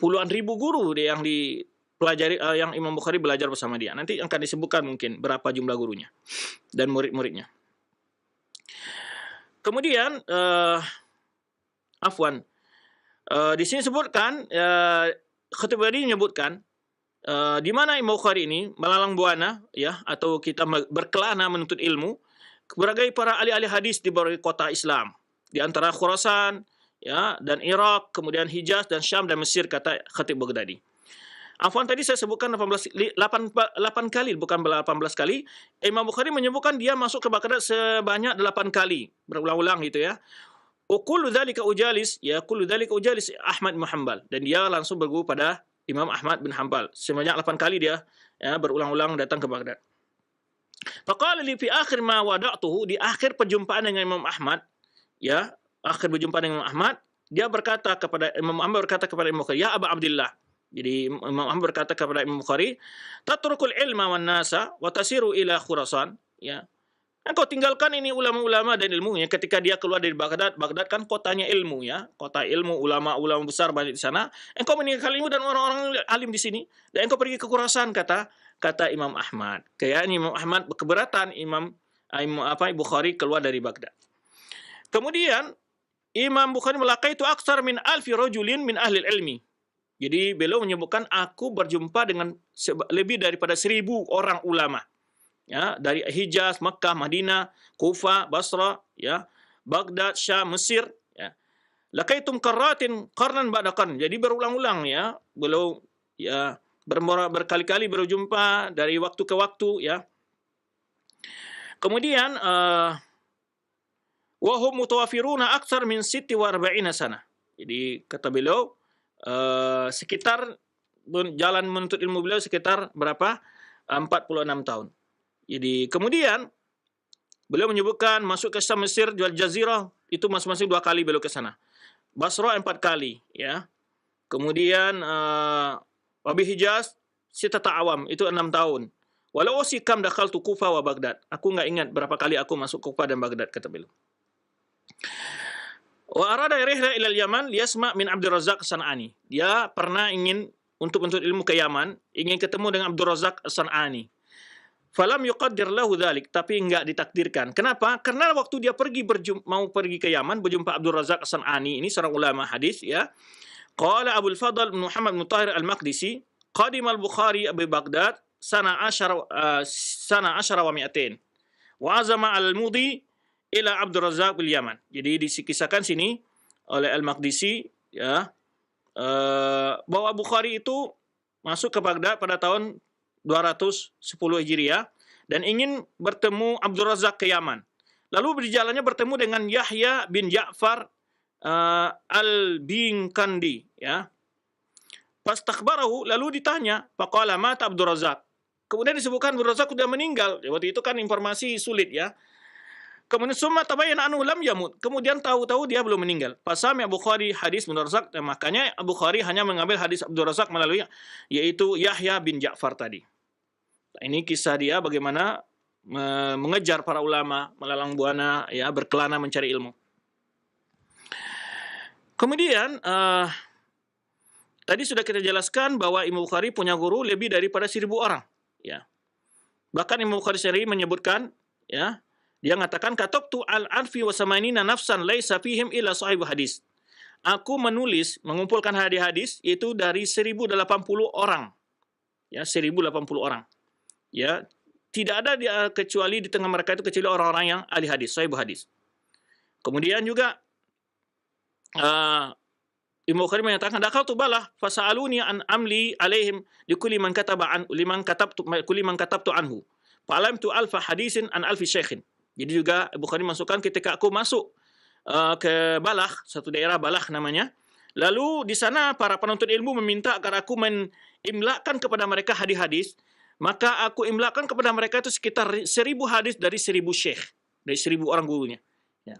A: puluhan ribu guru yang dipelajari, yang Imam Bukhari belajar bersama dia. Nanti akan disebutkan mungkin berapa jumlah gurunya dan murid-muridnya. Kemudian di sini sebutkan, Khatib Baghdadi menyebutkan di mana Imam Bukhari ini melalang buana, ya, atau kita berkelana menuntut ilmu berbagai para ahli-ahli hadis di berbagai kota Islam, di antara Khurasan, ya, dan Irak, kemudian Hijaz dan Syam dan Mesir, kata Khatib Baghdadi. Afwan, tadi saya sebutkan 8 kali, bukan 18 kali. Imam Bukhari menyebutkan dia masuk ke Baghdad sebanyak 8 kali, berulang-ulang gitu, ya. Kullu dzalika ujalis Ahmad bin Hanbal, dan dia langsung berguru pada Imam Ahmad bin Hanbal. Sebanyak 8 kali dia, ya, berulang-ulang datang ke Baghdad. Faqala li fi akhir ma wada'tuhu, di akhir perjumpaan dengan Imam Ahmad, ya, akhir berjumpa dengan Imam Ahmad, dia berkata kepada Imam Ahmad, Imam Bukhari, ya Aba Abdillah. Jadi Imam Ahmad berkata kepada Imam Bukhari, tatrukul ilma wan nasa wa tasiru ila Khurasan, ya. Engkau tinggalkan ini ulama-ulama dan ilmunya. Ketika dia keluar dari Baghdad kan kotanya ilmu, ya, kota ilmu, ulama-ulama besar banyak di sana. Engkau meninggalkan ilmu dan orang-orang alim di sini, dan engkau pergi ke Khurasan, kata Imam Ahmad. Kayaknya Imam Ahmad keberatan Bukhari keluar dari Baghdad. Kemudian Imam Bukhari melaqaitu aksar min alfi rajulin min ahli ilmi. Jadi beliau menyebutkan aku berjumpa dengan lebih daripada 1000 orang ulama, ya, dari Hijaz, Makkah, Madinah, Kufa, Basra, ya, Baghdad, Syam, Mesir, ya. Laqaitum qarratin qarnan ba'da qarn. Jadi berulang-ulang, ya, beliau, ya, berkali-kali berjumpa dari waktu ke waktu, ya. Kemudian wa hum mutawafiruna aktsar min 46 sana. Jadi kata beliau sekitar jalan menuntut ilmu beliau sekitar berapa? 46 tahun. Jadi kemudian beliau menyebutkan masuk ke Syam, Mesir, Wal Jazirah itu masing-masing 2 kali beliau ke sana. Basra 4 kali, ya. Kemudian Wabi Hijaz Sitata Awam itu 6 tahun. Walau sikam dakhaltu Kufa wa Baghdad. Aku enggak ingat berapa kali aku masuk Kufa dan Baghdad, kata beliau. Wa arada rihla ila Yaman liyasma min Abdul Razak As-San'ani. Dia pernah ingin untuk menuntut ilmu ke Yaman, ingin ketemu dengan Abdul Razak As-San'ani. Falam yuqaddir lahu dzalik, tapi enggak ditakdirkan. Kenapa? Karena waktu dia mau pergi ke Yaman berjumpa Abdul Razak As-San'ani, ini seorang ulama hadis, ya. Qala Abdul Fadl bin Muhammad bin Tahir Al-Maqdisi, qadima al-Bukhari bi Baghdad sana 10 wa 200 wa azama al-mudi ila Abdul Razak bil Yaman. Jadi dikisahkan sini oleh Al-Maqdisi, ya, bahwa Bukhari itu masuk ke Baghdad pada tahun 210 Hijriah dan ingin bertemu Abdul Razak ke Yaman. Lalu berjalannya bertemu dengan Yahya bin Ja'far al-Binkandi, ya. Fastakhbarahu, lalu ditanya, faqala mata Abdul Razak. Kemudian disebutkan Abdul Razak sudah meninggal. Waktu itu kan informasi sulit, ya. Kemudian summa tabayyana anhu lam yamut. Kemudian tahu-tahu dia belum meninggal. Fasami Bukhari hadis Abdul Razak, dan makanya Bukhari hanya mengambil hadis Abdul Razak melalui yaitu Yahya bin Ja'far tadi. Ini kisah dia bagaimana mengejar para ulama, melalang buana, ya, berkelana mencari ilmu. Kemudian tadi sudah kita jelaskan bahwa Imam Bukhari punya guru lebih daripada 1000 orang, ya. Bahkan Imam Bukhari sendiri menyebutkan, ya, dia mengatakan katabtu al-alfi wa samanina nafsan laisa fihim illa sahib hadis. Aku menulis, mengumpulkan hadis-hadis itu dari 1080 orang. Ya, 1080 orang. Ya, tidak ada kecuali di tengah mereka itu kecuali orang-orang yang ahli hadis, sahib hadis. Kemudian juga Imam Bukhari menyatakan dakhaltu balah fasaluni an amli alaihim likulli man kataba an liman katabtu anhu. Fa'alamtu alfa hadisin an alfi syaikhin. Jadi juga Bukhari masukkan ketika aku masuk ke Balah, satu daerah Balah namanya. Lalu di sana para penuntut ilmu meminta agar aku menimlakan kepada mereka hadis-hadis, maka aku imlakan kepada mereka itu sekitar 1000 hadis dari 1000 syekh, dari 1000 orang gurunya. Ya.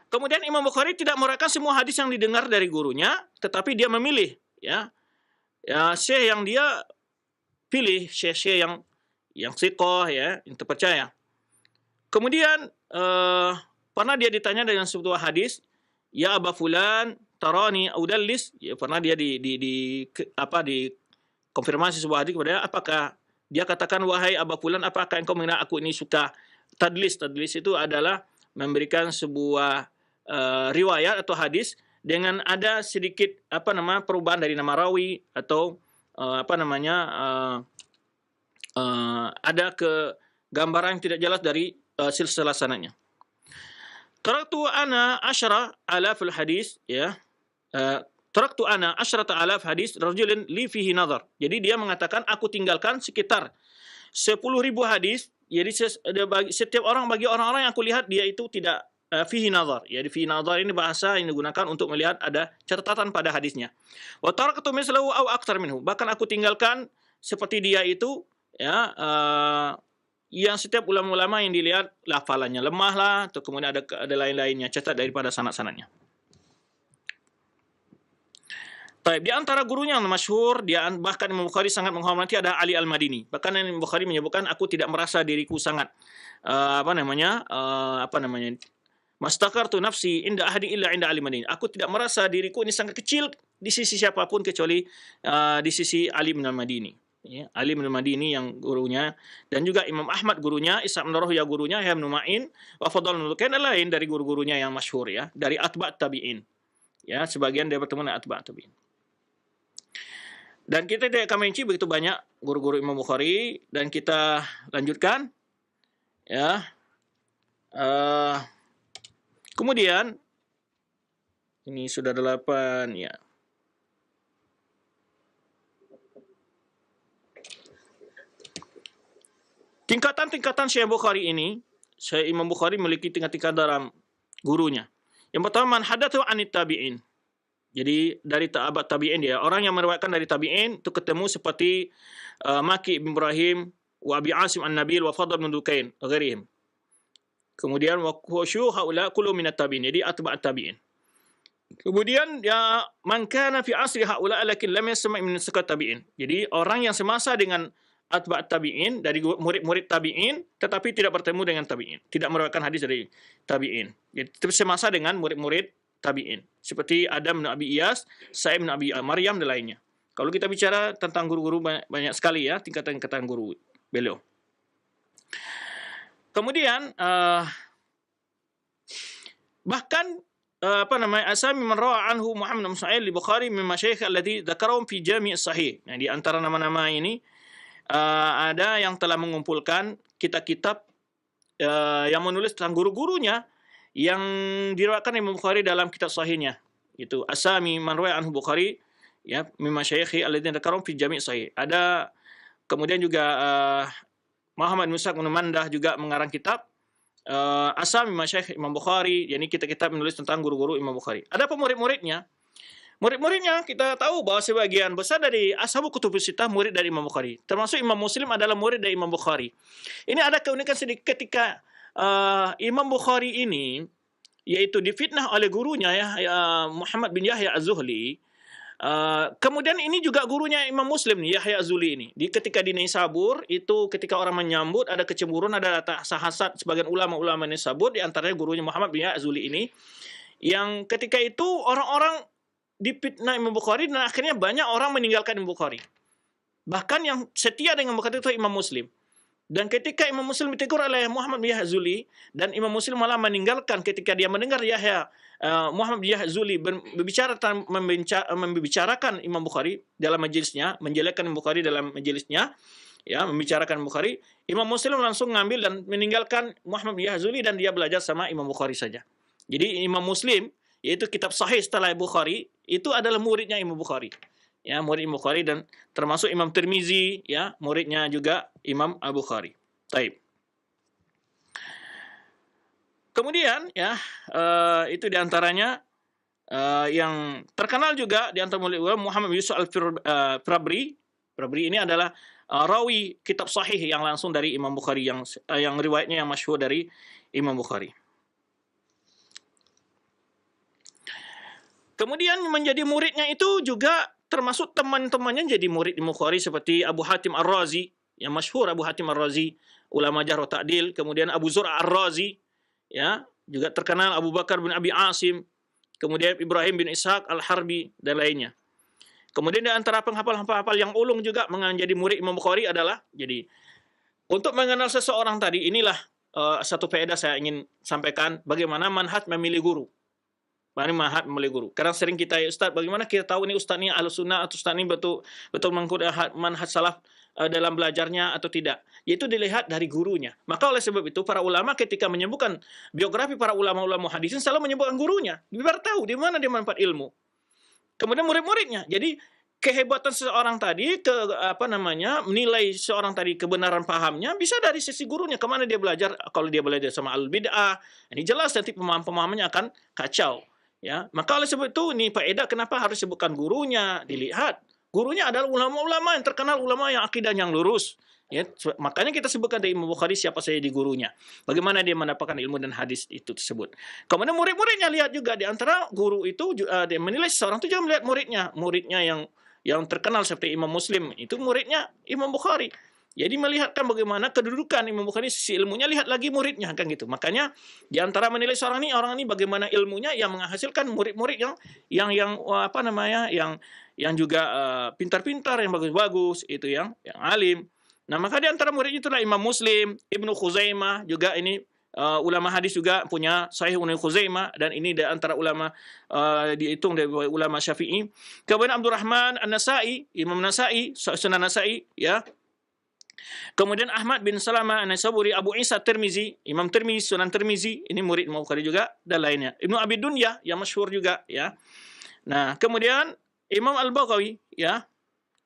A: Kemudian Imam Bukhari tidak merayakan semua hadis yang didengar dari gurunya, tetapi dia memilih, ya, syekh yang dia pilih, syekh yang siqah, ya, yang terpercaya. Kemudian pernah dia ditanya dengan sebuah hadis, ya Aba Fulan tarani audallis, ya, pernah dia di konfirmasi sebuah hadis kepada dia, apakah dia katakan, wahai Aba Fulan, apakah engkau mengira aku ini suka tadlis? Tadlis itu adalah memberikan sebuah riwayat atau hadis dengan ada sedikit perubahan dari nama rawi atau ada gambaran yang tidak jelas dari silsilah sanadnya. Taraktu ana 10,000 hadis, ya. Taraktu ana 10,000 hadis rajulin li fihi nazar. Jadi dia mengatakan aku tinggalkan sekitar 10.000 hadis. Jadi setiap orang, bagi orang-orang yang aku lihat dia itu tidak fihi nazar. Jadi fihi nazar ini bahasa yang digunakan untuk melihat ada catatan pada hadisnya. Wa taraktu mislahu aw aktsar minhu. Bahkan aku tinggalkan seperti dia itu, ya, yang setiap ulama-ulama yang dilihat hafalannya lemah lah, atau kemudian ada lain-lainnya cacat daripada sanad-sanadnya. Baik, di antara gurunya yang masyhur, bahkan Imam Bukhari sangat menghormati, ada Ali Al-Madini. Bahkan Imam Bukhari menyebutkan, aku tidak merasa diriku sangat mastakartu nafsi inda ahadi illa inda Ali Madini. Aku tidak merasa diriku ini sangat kecil di sisi siapapun kecuali di sisi Ali bin Al-Madini. Ya, Ali bin Al-Madini yang gurunya, dan juga Imam Ahmad gurunya, Ishaq bin Rahuya gurunya, Yahya bin Ma'in, wa Fadl bin Lukain, dan lain dari guru-gurunya yang masyhur, ya, dari atba' tabi'in. Ya, sebagian dia bertemu dengan atba' tabi'in. Dan kita tidak akan merinci begitu banyak guru-guru Imam Bukhari, dan kita lanjutkan, ya. Kemudian ini sudah 8, ya. Tingkatan-tingkatan Syekh Bukhari ini, Syekh Imam Bukhari memiliki tingkat-tingkat dalam gurunya. Yang pertama, man hadatsu anit tabi'in. Jadi dari sahabat tabi'in dia. Orang yang meriwayatkan dari tabi'in itu ketemu seperti Maki bin Ibrahim wa Abi Asim An-Nabil wa Fadl bin Dukain wa ghairihim. Kemudian wa khusyu haula kullu min at-tabi'in. Jadi atba'at tabi'in. Kemudian ya man kana fi asri haula lakin lam yasma' min sukat tabi'in. Jadi orang yang semasa dengan atba'at tabi'in dari murid-murid tabi'in tetapi tidak bertemu dengan tabi'in, tidak meriwayatkan hadis dari tabi'in. Jadi semasa dengan murid-murid tabi'in. Seperti Adam bin Abi Iyas, Sa'id bin Abi Maryam dan lainnya. Kalau kita bicara tentang guru-guru banyak sekali ya tingkatan-tingkatan guru beliau. Kemudian bahkan asami man rawa anhu Muhammad bin Sa'id al-Bukhari min masyayikh alladhi dzakarahum fi Jami' as-Sahih. Nah, di antara nama-nama ini ada yang telah mengumpulkan kitab-kitab yang menulis tentang guru-gurunya yang diriwayatkan Imam Bukhari dalam kitab sahihnya. Itu asami man rawa anhu Bukhari ya min masyayikh alladhi dzakarahum fi Jami' as-Sahih. Ada kemudian juga Muhammad bin Musa bin Mandah juga mengarang kitab Asami Masyayikh Imam Bukhari. Jadi kita menulis tentang guru-guru Imam Bukhari. Ada murid-muridnya. Murid-muridnya kita tahu bahwa sebagian besar dari ashabu kutubus sittah murid dari Imam Bukhari. Termasuk Imam Muslim adalah murid dari Imam Bukhari. Ini ada keunikan sedikit ketika Imam Bukhari ini yaitu difitnah oleh gurunya ya Muhammad bin Yahya Az-Zuhli. Kemudian ini juga gurunya Imam Muslim nih, Yahya Az-Zuli ini. Ketika di Naisabur, itu ketika orang menyambut, ada kecemburuan, ada hasad sebagian ulama-ulama Naisabur, di antaranya gurunya Muhammad bin Yahya Az-Zuli ini, yang ketika itu orang-orang dipitnah Imam Bukhari, dan akhirnya banyak orang meninggalkan Imam Bukhari. Bahkan yang setia dengan Bukhari itu Imam Muslim. Dan ketika Imam Muslim ditegur oleh Muhammad bin Yahya Az-Zuli, dan Imam Muslim malah meninggalkan ketika dia mendengar Muhammad bin Yahya Az-Zuli membicarakan Imam Bukhari dalam majelisnya, menjelekkan Imam Bukhari dalam majelisnya, ya, membicarakan Bukhari, Imam Muslim langsung mengambil dan meninggalkan Muhammad bin Yahya Az-Zuli dan dia belajar sama Imam Bukhari saja. Jadi Imam Muslim, yaitu kitab sahih setelah Bukhari, itu adalah muridnya Imam Bukhari. Ya, murid Imam Bukhari dan termasuk Imam Tirmizi, ya, muridnya juga Imam Al-Bukhari. Taib. Kemudian ya itu diantaranya yang terkenal juga di antara murid Muhammad bin Yusuf al-Firabri. Firabri ini adalah rawi kitab sahih yang langsung dari Imam Bukhari yang riwayatnya yang masyhur dari Imam Bukhari. Kemudian menjadi muridnya itu juga termasuk teman-temannya jadi murid Imam Bukhari seperti Abu Hatim Ar-Razi, yang masyhur Abu Hatim Ar-Razi, ulama jarh wa ta'dil, kemudian Abu Zur'a Ar-Razi, ya, juga terkenal Abu Bakar bin Abi Asim, kemudian Ibrahim bin Ishaq Al-Harbi dan lainnya. Kemudian di antara penghafal-penghafal yang ulung juga menjadi murid Imam Bukhari adalah, jadi untuk mengenal seseorang tadi, inilah satu faedah saya ingin sampaikan bagaimana manhaj memilih guru. Manhaj memilih guru. Karena sering kita, Ustaz, bagaimana kita tahu ini Ustaz ini Ahlus Sunnah atau Ustaz ini betul mengikuti manhaj salaf dalam belajarnya atau tidak? Yaitu dilihat dari gurunya. Maka oleh sebab itu para ulama ketika menyebutkan biografi para ulama-ulama hadisin selalu menyebutkan gurunya. Biar tahu di mana dia manfaat ilmu. Kemudian murid-muridnya. Jadi kehebatan seseorang tadi menilai seorang tadi kebenaran pahamnya bisa dari sisi gurunya, kemana dia belajar. Kalau dia belajar sama al-bid'ah, ini jelas nanti pemahamannya akan kacau. Ya, maka oleh sebab itu ini faedah kenapa harus sebutkan gurunya, dilihat. Gurunya adalah ulama-ulama yang terkenal, ulama yang akidah yang lurus. Ya, makanya kita sebutkan dari Imam Bukhari siapa saja di gurunya. Bagaimana dia mendapatkan ilmu dan hadis itu tersebut. Kemudian murid-muridnya lihat juga di antara guru itu dia menilai seseorang itu juga melihat muridnya yang terkenal seperti Imam Muslim itu muridnya Imam Bukhari. Jadi melihatkan bagaimana kedudukan Imam Bukhari sisi ilmunya, lihat lagi muridnya kan gitu. Makanya di antara menilai orang ini bagaimana ilmunya yang menghasilkan murid-murid yang juga pintar-pintar, yang bagus-bagus, itu yang alim. Nah, maka di antara murid itulah Imam Muslim, Ibnu Khuzaimah juga ini ulama hadis juga punya Sahih Ibnu Khuzaimah, dan ini di antara ulama dihitung dari ulama Syafi'i. Kemudian Abdurrahman An-Nasa'i, Imam Nasa'i, Sunan Nasa'i, ya. Kemudian Ahmad bin Salamah An-Naisaburi, Abu Isa Tirmizi, Imam Tirmizi, Sunan Tirmizi, ini murid Imam Bukhari juga, dan lainnya. Ibnu Abi Dunya yang masyhur juga, ya. Nah, kemudian Imam Al-Baghawi, ya.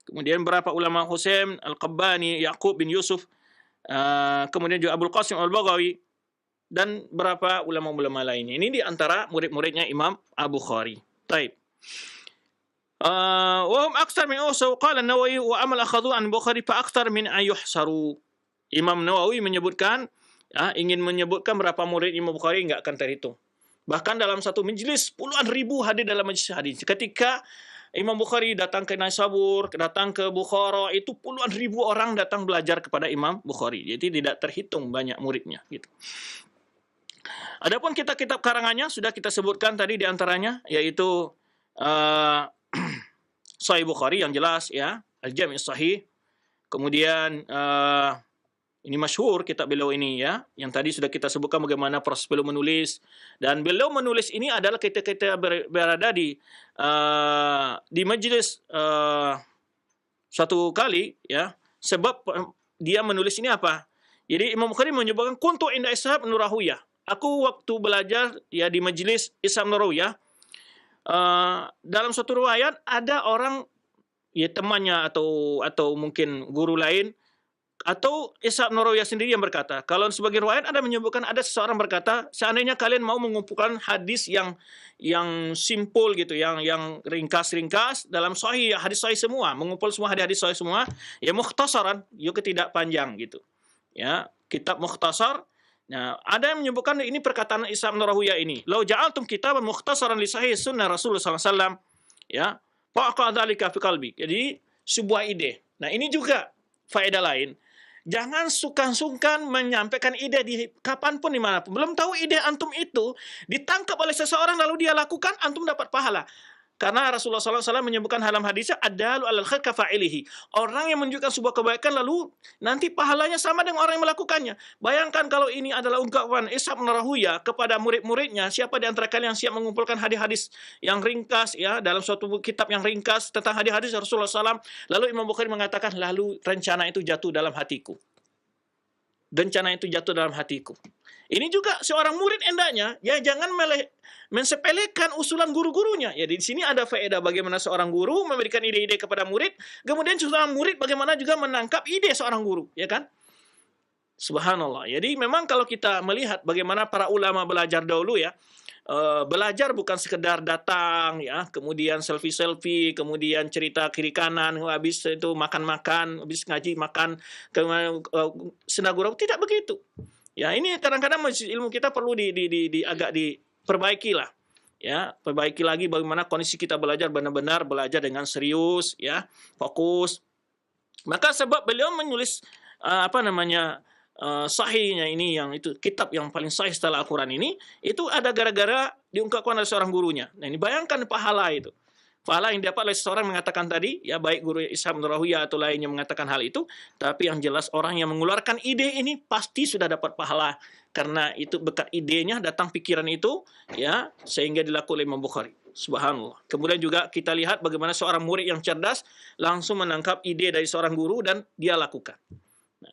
A: Kemudian beberapa ulama Husain Al-Qabbani, Yaqub bin Yusuf, kemudian juga Abul Qasim Al-Baghawi, dan beberapa ulama-ulama lainnya. Ini di antara murid-muridnya Imam Al-Bukhari. Taib. Wa hum aktsar min usaw qala an-Nawawi wa amal akhadhu an Bukhari fa aktsar min an yuhsaru. Imam Nawawi menyebutkan, ingin menyebutkan berapa murid Imam Bukhari enggak akan terhitung. Bahkan dalam satu majlis puluhan ribu hadir dalam majlis hadis. Ketika Imam Bukhari datang ke Naisabur, datang ke Bukhara, itu puluhan ribu orang datang belajar kepada Imam Bukhari. Jadi tidak terhitung banyak muridnya gitu. Adapun kitab-kitab karangannya sudah kita sebutkan tadi di antaranya, yaitu Sahih Bukhari yang jelas ya, Al-Jami' Sahih. Kemudian ini masyhur kitab beliau ini ya, yang tadi sudah kita sebutkan bagaimana proses beliau menulis, dan beliau menulis ini adalah kita berada di majelis suatu kali ya, sebab dia menulis ini apa? Jadi Imam Bukhari menyebutkan kuntu inda Ishaq bin Rahuyah. Aku waktu belajar ya di majelis Ishaq bin Rahuyah, dalam suatu riwayat ada orang ya temannya atau mungkin guru lain atau Ishaq bin Rahuyah sendiri yang berkata. Kalau sebagai riwayat ada menyebutkan ada seseorang berkata, seandainya kalian mau mengumpulkan hadis yang simpul gitu, yang ringkas-ringkas dalam sahih, hadis sahih semua, mengumpul semua hadis sahih semua, ya mukhtasaran, yuk tidak panjang gitu. Ya, kitab mukhtasar. Nah, ada yang menyebutkan ini perkataan Ishaq bin Rahuyah ini. Lau ja'altum kitaban mukhtasaran li sahih sunnah Rasulullah sallallahu alaihi wasallam, ya, faqa dzalika fi qalbi. Jadi sebuah ide. Nah, ini juga faedah lain. Jangan sungkan-sungkan menyampaikan ide di kapanpun dimanapun. Belum tahu ide antum itu ditangkap oleh seseorang lalu dia lakukan, antum dapat pahala. Karena Rasulullah SAW menyebutkan dalam hadisnya, adalu alal khair kafa'ilihi. Orang yang menunjukkan sebuah kebaikan lalu nanti pahalanya sama dengan orang yang melakukannya. Bayangkan kalau ini adalah ungkapan Ishaq bin Rahuyah kepada murid-muridnya, siapa di antara kalian yang siap mengumpulkan hadis-hadis yang ringkas ya dalam suatu kitab yang ringkas tentang hadis-hadis Rasulullah SAW. Lalu Imam Bukhari mengatakan, lalu rencana itu jatuh dalam hatiku. Rencana itu jatuh dalam hatiku. Ini juga seorang murid hendaknya ya jangan mensepelekan usulan guru-gurunya. Ya di sini ada faedah bagaimana seorang guru memberikan ide-ide kepada murid, kemudian seorang murid bagaimana juga menangkap ide seorang guru, ya kan? Subhanallah. Jadi memang kalau kita melihat bagaimana para ulama belajar dahulu ya, belajar bukan sekedar datang ya, kemudian selfie, kemudian cerita kiri kanan, habis itu makan-makan, habis ngaji makan, kemudian senda gurau, tidak begitu. Ya, ini kadang-kadang ilmu kita perlu agak diperbaiki lah. Ya, perbaiki lagi bagaimana kondisi kita belajar benar-benar belajar dengan serius ya, fokus. Maka sebab beliau menulis sahihnya ini, yang itu kitab yang paling sahih setelah Al-Quran ini, itu ada gara-gara diungkapkan oleh seorang gurunya. Nah, ini bayangkan pahala itu. Pahala yang didapat oleh seseorang mengatakan tadi, ya baik guru Ishaq bin Rahuyah atau lainnya mengatakan hal itu, tapi yang jelas orang yang mengeluarkan ide ini pasti sudah dapat pahala. Karena itu berkat idenya datang pikiran itu, ya sehingga dilakukan oleh Imam Bukhari. Subhanallah. Kemudian juga kita lihat bagaimana seorang murid yang cerdas langsung menangkap ide dari seorang guru dan dia lakukan. Nah.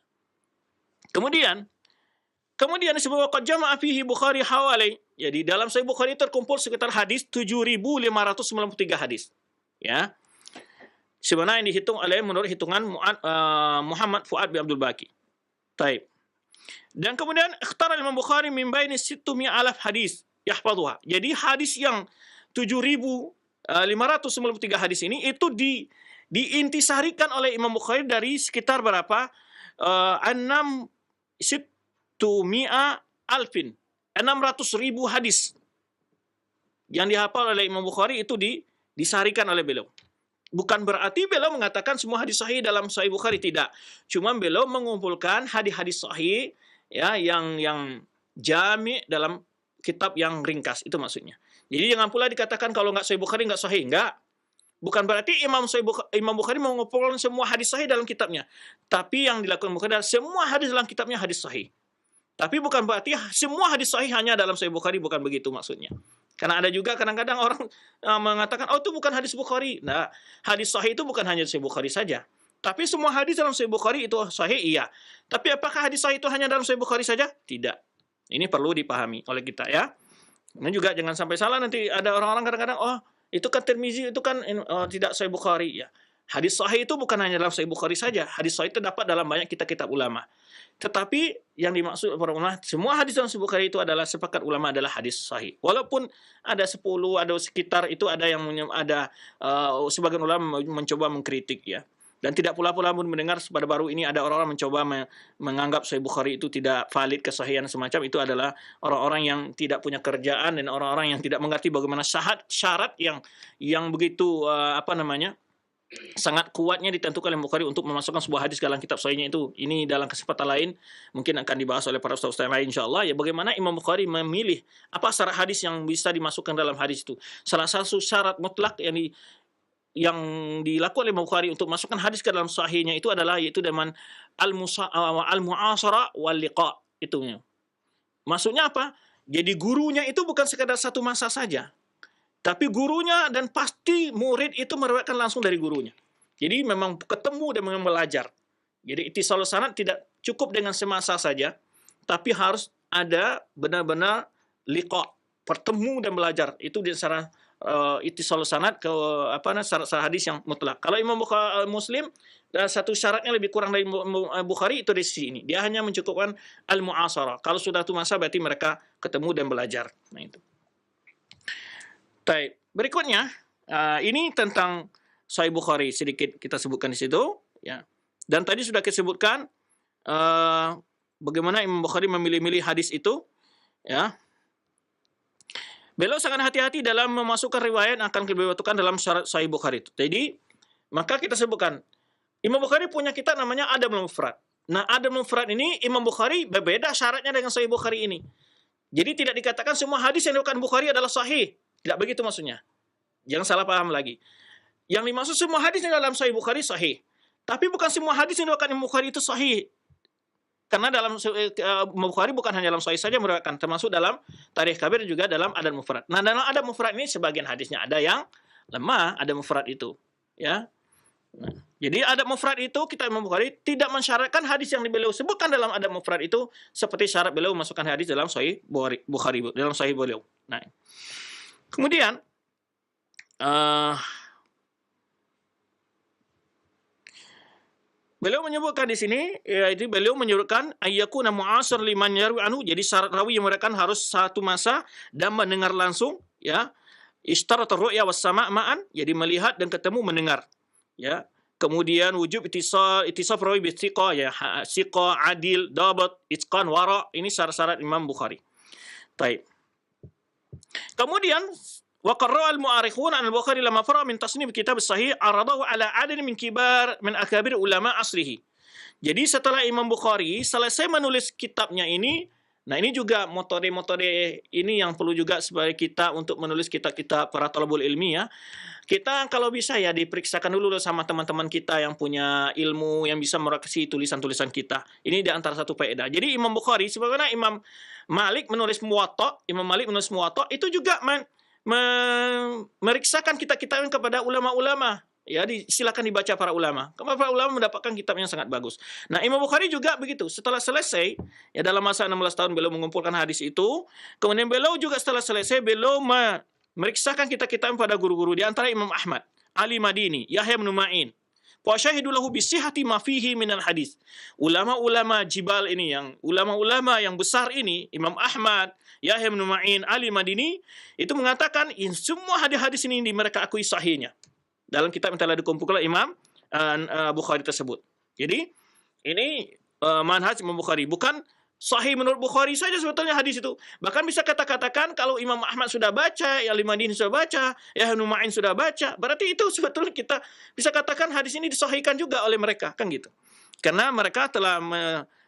A: Kemudian disebut qad jama'a fihi Bukhari hawali. Jadi dalam Sahih Bukhari terkumpul sekitar hadis 7.593 hadis. Ya. Sebenarnya yang dihitung oleh menurut hitungan Muhammad Fuad bin Abdul Baqi. Taib. Dan kemudian ikhtara Imam Bukhari min baini 600,000 hadis yahfazuha. Jadi hadis yang 7.593 hadis ini itu diintisarikan oleh Imam Bukhari dari sekitar berapa? 600,000 hadis yang dihafal oleh Imam Bukhari itu disarikan oleh beliau. Bukan berarti beliau mengatakan semua hadis sahih dalam Sahih Bukhari, tidak. Cuma beliau mengumpulkan hadis-hadis sahih ya yang jami' dalam kitab yang ringkas, itu maksudnya. Jadi jangan pula dikatakan kalau nggak Sahih Bukhari nggak sahih, enggak. Bukan berarti Imam Bukhari mengumpulkan semua hadis sahih dalam kitabnya. Tapi yang dilakukan Bukhari adalah semua hadis dalam kitabnya hadis sahih. Tapi bukan berarti semua hadis sahih hanya dalam Sahih Bukhari, bukan begitu maksudnya. Karena ada juga kadang-kadang orang mengatakan, oh itu bukan hadis Bukhari. Nah, hadis sahih itu bukan hanya Sahih Bukhari saja. Tapi semua hadis dalam Sahih Bukhari itu sahih, iya. Tapi apakah hadis sahih itu hanya dalam Sahih Bukhari saja? Tidak. Ini perlu dipahami oleh kita ya. Ini juga jangan sampai salah, nanti ada orang-orang kadang-kadang, oh itu kan Tirmizi, itu kan tidak Sahih Bukhari ya. Hadis sahih itu bukan hanya dalam Sahih Bukhari saja. Hadis sahih itu dapat dalam banyak kitab-kitab ulama. Tetapi yang dimaksud para ulama, semua hadis dalam Sahih Bukhari itu adalah sepakat ulama adalah hadis sahih. Walaupun ada 10, ada sekitar itu ada yang ada sebagian ulama mencoba mengkritik ya. Dan tidak pula pun mendengar pada baru ini ada orang-orang mencoba menganggap Sahih Bukhari itu tidak valid, kesahihan semacam itu adalah orang-orang yang tidak punya kerjaan dan orang-orang yang tidak mengerti bagaimana syarat yang begitu sangat kuatnya ditentukan oleh Bukhari untuk memasukkan sebuah hadis dalam kitab sahihnya itu. Ini dalam kesempatan lain mungkin akan dibahas oleh para ustaz-ustaz lain insyaallah ya, bagaimana Imam Bukhari memilih apa syarat hadis yang bisa dimasukkan dalam hadis itu. Salah satu syarat mutlak yang dilakukan oleh Imam Bukhari untuk masukkan hadis ke dalam sahihnya itu adalah yaitu dengan al-mu'asara wal liqa itunya. Maksudnya apa? Jadi gurunya itu bukan sekadar satu masa saja. Tapi gurunya dan pasti murid itu meriwayatkan langsung dari gurunya. Jadi memang ketemu dan memang belajar. Jadi ittisalus sanad tidak cukup dengan semasa saja, tapi harus ada benar-benar liqa, bertemu dan belajar. Itu di antara ittisalus sanad ke syarat hadis yang mutlak. Kalau Imam Muslim satu syaratnya lebih kurang dari Bukhari itu di sini. Dia hanya mencukupkan al-mu'asara. Kalau sudah itu masa berarti mereka ketemu dan belajar. Nah itu. Baik, berikutnya ini tentang Sahih Bukhari sedikit kita sebutkan di situ ya. Dan tadi sudah kita sebutkan bagaimana Imam Bukhari memilih-milih hadis itu ya. Beliau sangat hati-hati dalam memasukkan riwayat yang akan dibutuhkan dalam syarat Sahih Bukhari itu. Jadi, maka kita sebutkan Imam Bukhari punya kitab namanya Adabul Mufrad. Nah, Adabul Mufrad ini Imam Bukhari berbeda syaratnya dengan Sahih Bukhari ini. Jadi tidak dikatakan semua hadis yang diriwayatkan Bukhari adalah sahih. Tidak begitu maksudnya. Jangan salah paham lagi. Yang dimaksud semua hadis yang dalam Sahih Bukhari sahih. Tapi bukan semua hadis yang diriwayatkan Imam Bukhari itu sahih. Karena dalam Imam Bukhari bukan hanya dalam sahih saja meriwayatkan, termasuk dalam Tarikh Kabir dan juga dalam Adab Mufrad. Nah, dalam Adab Mufrad ini sebagian hadisnya ada yang lemah, Adab Mufrad itu, ya. Nah, jadi Adab Mufrad itu kita Imam Bukhari tidak mensyaratkan hadis yang beliau sebutkan dalam Adab Mufrad itu seperti syarat beliau memasukkan hadis dalam Sahih Bukhari dalam Sahih beliau. Nah, kemudian beliau menyebutkan di sini, yaitu beliau menyebutkan ayyakuna mu'asir liman yarwi anhu. Jadi syarat rawi yang meriwayatkan harus satu masa dan mendengar langsung, ya. Ishtarat ar-ru'ya was sama' ma'an, jadi melihat dan ketemu mendengar, ya. Kemudian wujub ittisaf rawi bi thiqah, ya, thiqah, adil, dabat, itqan, wara. Ini syarat-syarat Imam Bukhari. Baik. Kemudian وقرأ المؤرخون عن البخاري لما فرغ من تصنيف كتاب الصحيح عرضه على عدد من أكابر علماء عصره. Jadi setelah Imam Bukhari selesai menulis kitabnya ini, nah ini juga metode-metode ini yang perlu juga sebagai kita untuk menulis kitab-kitab para thalabul ilmi ya. Kita kalau bisa ya diperiksakan dulu sama teman-teman kita yang punya ilmu yang bisa meredaksi tulisan-tulisan kita. Ini di antara satu faedah. Jadi Imam Bukhari sebagaimana Imam Malik menulis Muwatta, itu juga meriksakan kitab-kitab kepada ulama-ulama. Ya, silakan dibaca para ulama. Karena para ulama mendapatkan kitab yang sangat bagus. Nah, Imam Bukhari juga begitu. Setelah selesai, ya dalam masa 16 tahun beliau mengumpulkan hadis itu. Kemudian beliau juga setelah selesai, beliau meriksakan kitab-kitab pada guru-guru. Di antara Imam Ahmad, Ali Madini, Yahya bin Ma'in. Wa syahidu lahu bisihhati ma fihi minal hadis. Ulama-ulama jibal ini, yang ulama-ulama yang besar ini, Imam Ahmad, Yahya bin Ma'in, Ali Madini, itu mengatakan semua hadis-hadis ini mereka akui sahihnya dalam kitab yang telah dikumpulkan oleh Imam Bukhari tersebut. Jadi ini manhaj Imam Bukhari, bukan sahih menurut Bukhari saja sebetulnya hadis itu. Bahkan bisa katakan kalau Imam Ahmad sudah baca, ya Ali Madini sudah baca, ya Ibnu Ma'in sudah baca, berarti itu sebetulnya kita bisa katakan hadis ini disahihkan juga oleh mereka, kan gitu. Karena mereka telah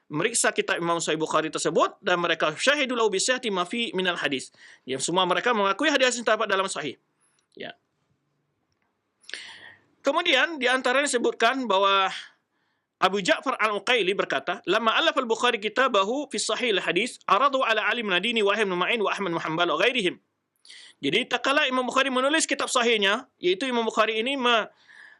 A: meriksa kitab Imam Sahih Bukhari tersebut dan mereka syahidul lahu bi sihhati ma fi minal hadis. Ya, semua mereka mengakui hadis yang terdapat dalam sahih. Ya. Kemudian di antaranya disebutkan bahwa Abu Ja'far Al-Uqaili berkata, "Lamma alafa al-Bukhari kitabahu fi sahih al-hadis, aradu ala Ali Madini wa Ibnu Ma'in wa Ahmad bin Hanbal wa ghairihim." Jadi tatkala Imam Bukhari menulis kitab sahihnya, yaitu Imam Bukhari ini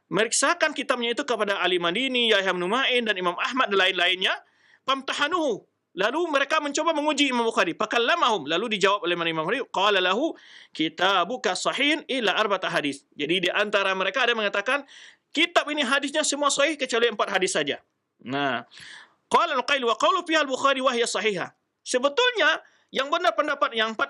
A: meriksakan kitabnya itu kepada Ali Madini, Yahya bin Ma'in dan Imam Ahmad dan lain-lainnya, famtahanuhu. Lalu mereka mencoba menguji Imam Bukhari. Fakallamahum. Lalu dijawab oleh Imam Bukhari, qala lahu kitabuka sahihin illa arba'ata hadis. Jadi di antara mereka ada yang mengatakan kitab ini hadisnya semua sahih kecuali 4 hadis saja. Nah, qala al-Uqaili wa qawlu fiha al-Bukhari wa hiya sahihah. Sebetulnya yang benar pendapat yang 4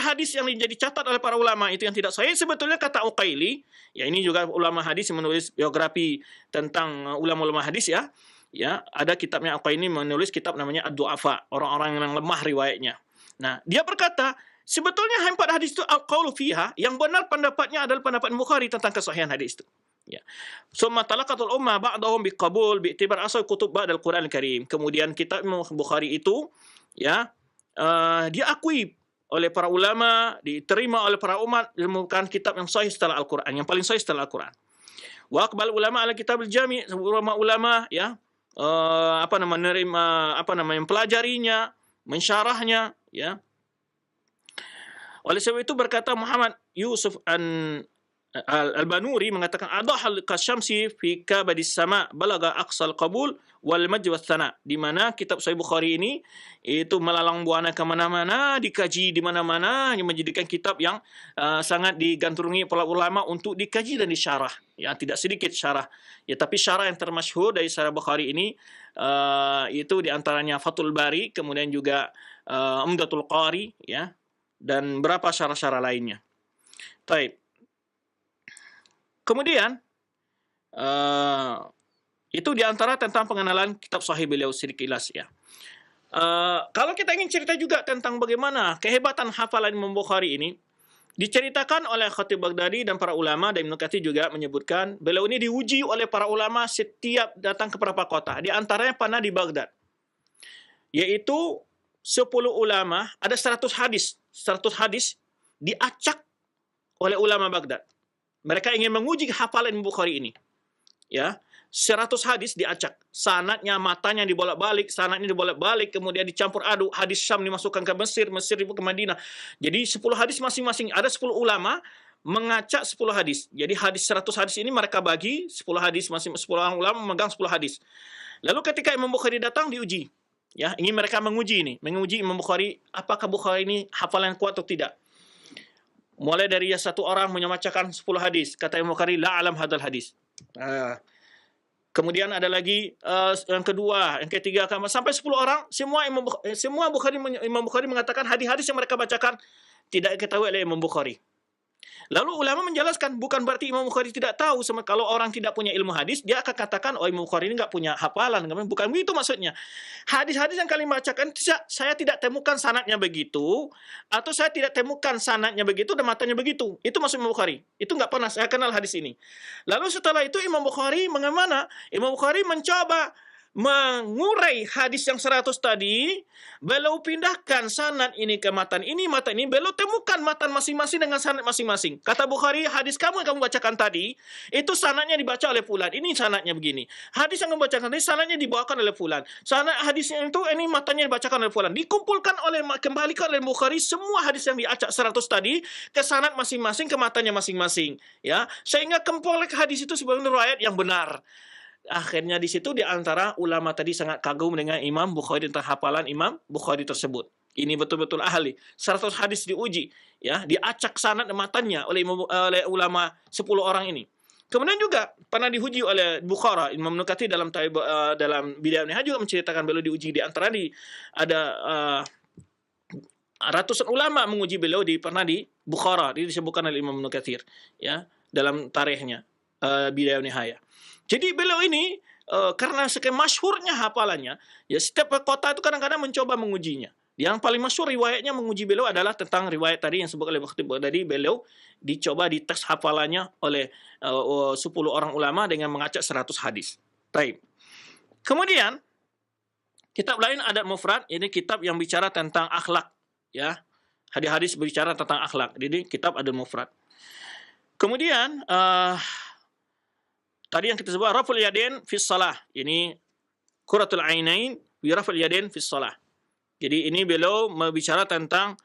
A: hadis yang dicatat oleh para ulama itu yang tidak sahih, sebetulnya kata Uqaili, ya ini juga ulama hadis yang menulis biografi tentang ulama-ulama hadis ya. Ya, ada kitabnya Uqaili menulis kitab namanya Ad-Du'afa, orang-orang yang lemah riwayatnya. Nah, dia berkata, sebetulnya 4 hadis itu al-qawlu fiha, yang benar pendapatnya adalah pendapat Bukhari tentang kesahihan hadis itu. Ya. Summa talaqatul ummah ba'dahum biqabul bi'tibar asal kutub ba'dal Qur'an al-Karim. Kemudian kitab Bukhari itu ya diakui oleh para ulama, diterima oleh para umat, merupakan kitab yang sahih setelah Al-Qur'an, yang paling sahih setelah Al-Qur'an. Wa aqbal ulama ala kitab al-jami', ulama ya mempelajarinya, mensyarahnya ya. Oleh sebab itu berkata Muhammad Yusuf Al-Banuri mengatakan adahal kasyamsi fi kabadis sama balaga aqsal qabul wal majd was sana, di mana kitab Sahih Bukhari ini itu melalang buana ke mana-mana, dikaji di mana-mana, yang menjadikan kitab yang sangat digandrungi para ulama untuk dikaji dan disyarah. Ya, tidak sedikit syarah. Ya, tapi syarah yang termasyhur dari Sahih Bukhari ini itu di antaranya Fathul Bari, kemudian juga Umdatul Qari ya, dan berapa syarah-syarah lainnya. Baik. Kemudian itu diantara tentang pengenalan kitab Sahih beliau sekilas ya. Kalau kita ingin cerita juga tentang bagaimana kehebatan hafalan Imam Bukhari ini, diceritakan oleh Khatib Baghdadi dan para ulama, dan Ibnu Katsir juga menyebutkan beliau ini diuji oleh para ulama setiap datang ke beberapa kota. Di antaranya pernah di Baghdad, yaitu 10 ulama, ada 100 hadis diacak oleh ulama Baghdad. Mereka ingin menguji hafalan Bukhari ini. Ya, 100 hadis diacak. Sanadnya, matanya dibolak-balik, sanadnya dibolak-balik, kemudian dicampur aduk. Hadis Syam dimasukkan ke Mesir, Mesir ke Madinah. Jadi 10 hadis masing-masing. Ada 10 ulama mengacak 10 hadis. Jadi hadis 100 hadis ini mereka bagi 10 hadis, masing 10 orang ulama memegang 10 hadis. Lalu ketika Imam Bukhari datang diuji. Ya, ingin mereka menguji Imam Bukhari, apakah Bukhari ini hafalan kuat atau tidak. Mulai dari satu orang membacakan 10 hadis, kata Imam Bukhari, la alam hadal hadis. Kemudian ada lagi yang kedua, yang ketiga, sampai 10 orang, semua Imam Bukhari mengatakan hadis-hadis yang mereka bacakan tidak diketahui oleh Imam Bukhari. Lalu ulama menjelaskan, bukan berarti Imam Bukhari tidak tahu. Kalau orang tidak punya ilmu hadis, dia akan katakan, oh Imam Bukhari ini nggak punya hafalan. Bukan begitu maksudnya. Hadis-hadis yang kalian bacakan, saya tidak temukan sanadnya begitu, atau saya tidak temukan sanadnya begitu dan matanya begitu. Itu maksud Imam Bukhari. Itu nggak pernah saya kenal hadis ini. Lalu setelah itu Imam Bukhari bagaimana? Imam Bukhari mencoba mengurai hadis yang 100 tadi, beliau pindahkan sanad ini ke matan ini, beliau temukan matan masing-masing dengan sanad masing-masing. Kata Bukhari, hadis kamu yang kamu bacakan tadi, itu sanadnya dibaca oleh fulan, ini sanadnya begini. Hadis yang kamu bacakan tadi, sanadnya dibawakan oleh fulan. Sanad hadisnya itu, ini matanya dibacakan oleh fulan. Dikumpulkan kembalikan oleh Bukhari semua hadis yang diacak 100 tadi ke sanad masing-masing, ke matanya masing-masing. Ya, sehingga kembali hadis itu sebagai riwayat yang benar. Akhirnya di situ di antara ulama tadi sangat kagum dengan Imam Bukhari tentang hafalan Imam Bukhari tersebut. Ini betul-betul ahli. 100 hadis diuji, ya, diacak sanad matanya oleh ulama 10 orang ini. Kemudian juga pernah diuji oleh Bukhara. Imam Ibnu Katsir dalam Bidayah juga menceritakan beliau diuji. Di antara ada ratusan ulama menguji beliau pernah di Bukhara. Ini disebutkan oleh Imam Ibnu Katsir, ya, dalam tarikhnya Bidayah Nihayah. Jadi beliau ini karena sekian masyhurnya hafalannya, ya setiap kota itu kadang-kadang mencoba mengujinya. Yang paling masyhur riwayatnya menguji beliau adalah tentang riwayat tadi yang disebut oleh Khatib Baghdadi, beliau dicoba dites hafalannya oleh 10 orang ulama dengan mengacak 100 hadis. Baik. Kemudian kitab lain Adab Mufrad, ini kitab yang bicara tentang akhlak, ya. Hadis-hadis berbicara tentang akhlak. Jadi kitab Adab Mufrad. Kemudian tadi yang kita sebut raful yadain fi shalah. Ini qurratul ainain bi raful yadain fi shalah. Jadi ini beliau berbicara tentang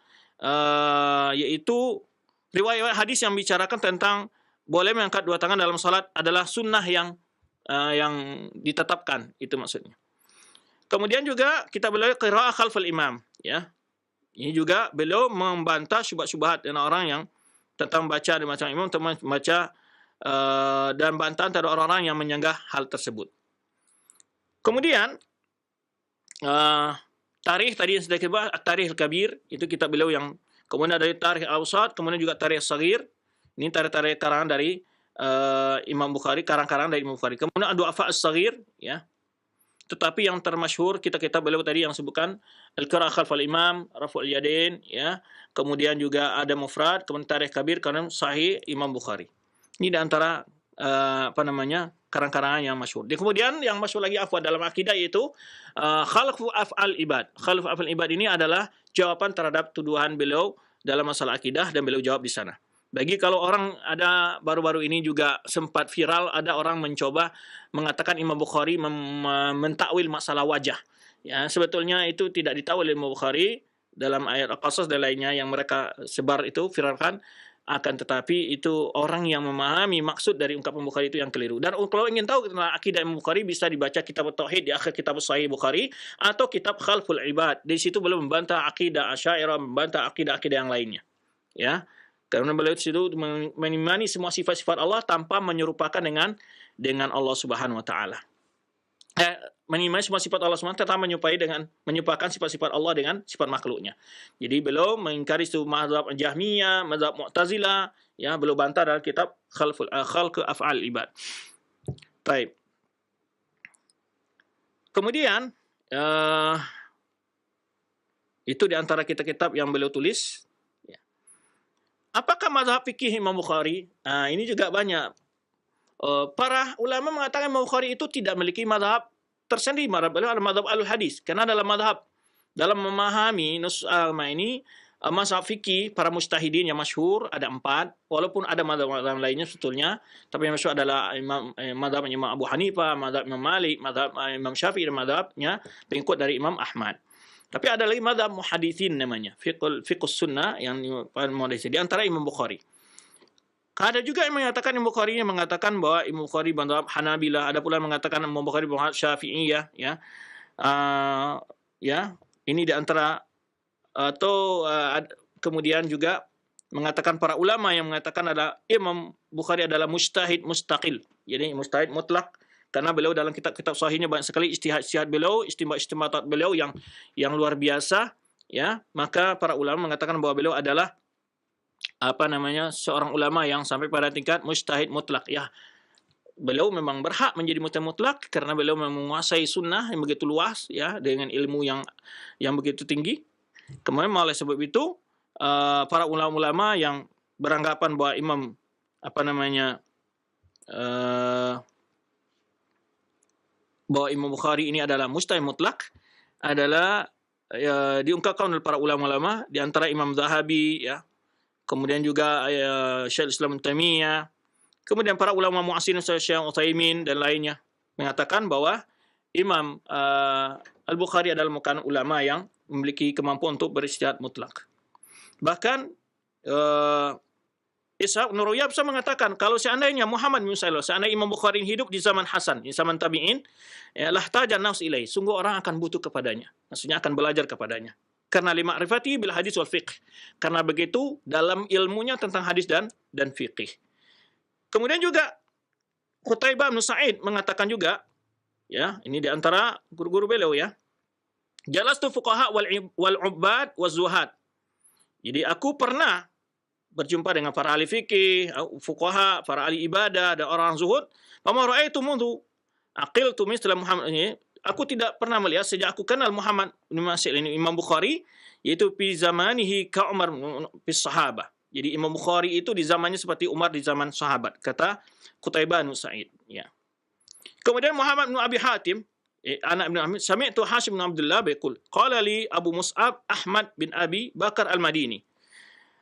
A: yaitu riwayat hadis yang bicarakan tentang boleh mengangkat 2 tangan dalam salat adalah sunnah yang ditetapkan, itu maksudnya. Kemudian juga kita belajar qiraah khalfal imam, ya. Ini juga beliau membantah syubhat-syubhat dan orang yang tentang baca dan macam imam, tentang baca dan bantahan terhadap orang-orang yang menyanggah hal tersebut. Kemudian tarikh tadi yang sudah kita bahas, Tarikh Al-Kabir, itu kitab beliau yang kemudian dari Tarikh Al-Awsat, kemudian juga Tarikh Al-Saghir. Ini tarikh-tarikh karangan dari Imam Bukhari, karang-karang dari Imam Bukhari. Kemudian Ad-Du'afa As-Saghir, ya. Tetapi yang termasyhur kitab-kitab beliau tadi yang sebutkan Al-Qira'ah Khalfal Imam, Raf'ul Yadain, ya. Kemudian juga ada Mufrad, kemudian Tarikh Kabir karena Sahih Imam Bukhari. Ini di antara karang-karangan yang masyhur. Dan kemudian yang masyhur lagi dalam akidah yaitu Khalqu Af'al Ibad. Khalqu Af'al Ibad ini adalah jawaban terhadap tuduhan beliau dalam masalah akidah dan beliau jawab di sana. Bagi kalau orang ada baru-baru ini juga sempat viral, ada orang mencoba mengatakan Imam Bukhari mentakwil masalah wajah. Ya, sebetulnya itu tidak ditakwil Imam Bukhari dalam ayat Al-Qasas dan lainnya yang mereka sebar itu viralkan. Akan tetapi itu orang yang memahami maksud dari ungkapan Bukhari itu yang keliru. Dan kalau ingin tahu tentang akidah Imam Bukhari bisa dibaca kitab Tauhid di akhir kitab Sahih Bukhari atau kitab Khalful Ibad. Di situ beliau membantah akidah Asy'ariyah, membantah akidah-akidah yang lainnya. Ya. Karena beliau di situ mengimani semua sifat-sifat Allah tanpa menyerupakan dengan Allah Subhanahu wa taala. Mengimani semua sifat Allah SWT tanpa menyerupakan sifat-sifat Allah dengan sifat makhluknya. Jadi beliau mengingkari itu mazhab Jahmiyah, mazhab Mu'tazilah, ya, beliau bantah dalam kitab Khalq Af'al Ibad. Baik. Kemudian itu di antara kitab-kitab yang beliau tulis. Apakah mazhab fikih Imam Bukhari? Ini juga banyak. Para ulama mengatakan Imam Bukhari itu tidak memiliki mazhab tersendiri. Mazhab beliau adalah mazhab al-hadis. Karena dalam mazhab, dalam memahami nusus agama ini, mazhab fikih para mujtahidin yang masyhur ada 4. Walaupun ada mazhab lainnya sebetulnya, tapi yang masyhur adalah mazhab Imam Abu Hanifah, mazhab Imam Malik, mazhab Imam Syafi'i, dan mazhabnya pengikut dari Imam Ahmad. Tapi ada lagi mazhab muhaditsin namanya, fiqhus sunnah yang muhaditsin di antara Imam Bukhari. Ada juga yang mengatakan Imam Bukhari yang mengatakan bahwa Imam Bukhari mazhab Hanabilah, ada pula yang mengatakan Imam Bukhari mazhab Syafi'iyah, ya. Ya, ini di antara kemudian juga mengatakan para ulama yang mengatakan adalah Imam Bukhari adalah mujtahid mustaqil. Jadi mujtahid mutlak. Karena beliau dalam kitab-kitab sahihnya banyak sekali ijtihad beliau, istimbatat beliau yang luar biasa, ya. Maka para ulama mengatakan bahwa beliau adalah seorang ulama yang sampai pada tingkat mujtahid mutlak, ya. Beliau memang berhak menjadi mujtahid mutlak karena beliau menguasai sunnah yang begitu luas, ya, dengan ilmu yang begitu tinggi. Kemudian oleh sebab itu para ulama-ulama yang beranggapan bahwa Imam bahwa Imam Bukhari ini adalah mujtahid mutlak adalah diungkapkan oleh para ulama-ulama di antara Imam Zahabi, ya. Kemudian juga Syekh Islam Taimiyah, kemudian para ulama mu'asirin Syekh Utsaimin dan lainnya mengatakan bahwa Imam Al-Bukhari adalah ulama yang memiliki kemampuan untuk berijtihad mutlak. Bahkan Ishaq Nur Yabsa mengatakan kalau seandainya Muhammad bin Sa'id, seandainya Imam Bukhari hidup di zaman Hasan, di zaman tabi'in, lahtajan nas ilai, sungguh orang akan butuh kepadanya. Maksudnya akan belajar kepadanya. Karena lima rifati bil hadis wal fiqh. Karena begitu dalam ilmunya tentang hadis dan fiqh. Kemudian juga Qutaibah bin Sa'id mengatakan juga, ya, ini di antara guru-guru beliau, ya. Jalastu fuqaha wal ubbad waz zuhad. Jadi aku pernah berjumpa dengan para ahli fikih, fuqaha, para ahli ibadah, dan orang zuhud. Fama ra'aitu mundu aqiltu misla Muhammad ini. Aku tidak pernah melihat sejak aku kenal Muhammad bin Mas'ud ini Imam Bukhari, yaitu fi zamanihi ka Umar fi sahabah. Jadi Imam Bukhari itu di zamannya seperti Umar di zaman sahabat, kata Qutaibah bin Sa'id, ya. Kemudian Muhammad bin Abi Hatim, anak bin Ahmad, sami'tu Hashim bin Abdullah biqul, qala li Abu Mus'ab Ahmad bin Abi Bakar Al-Madini.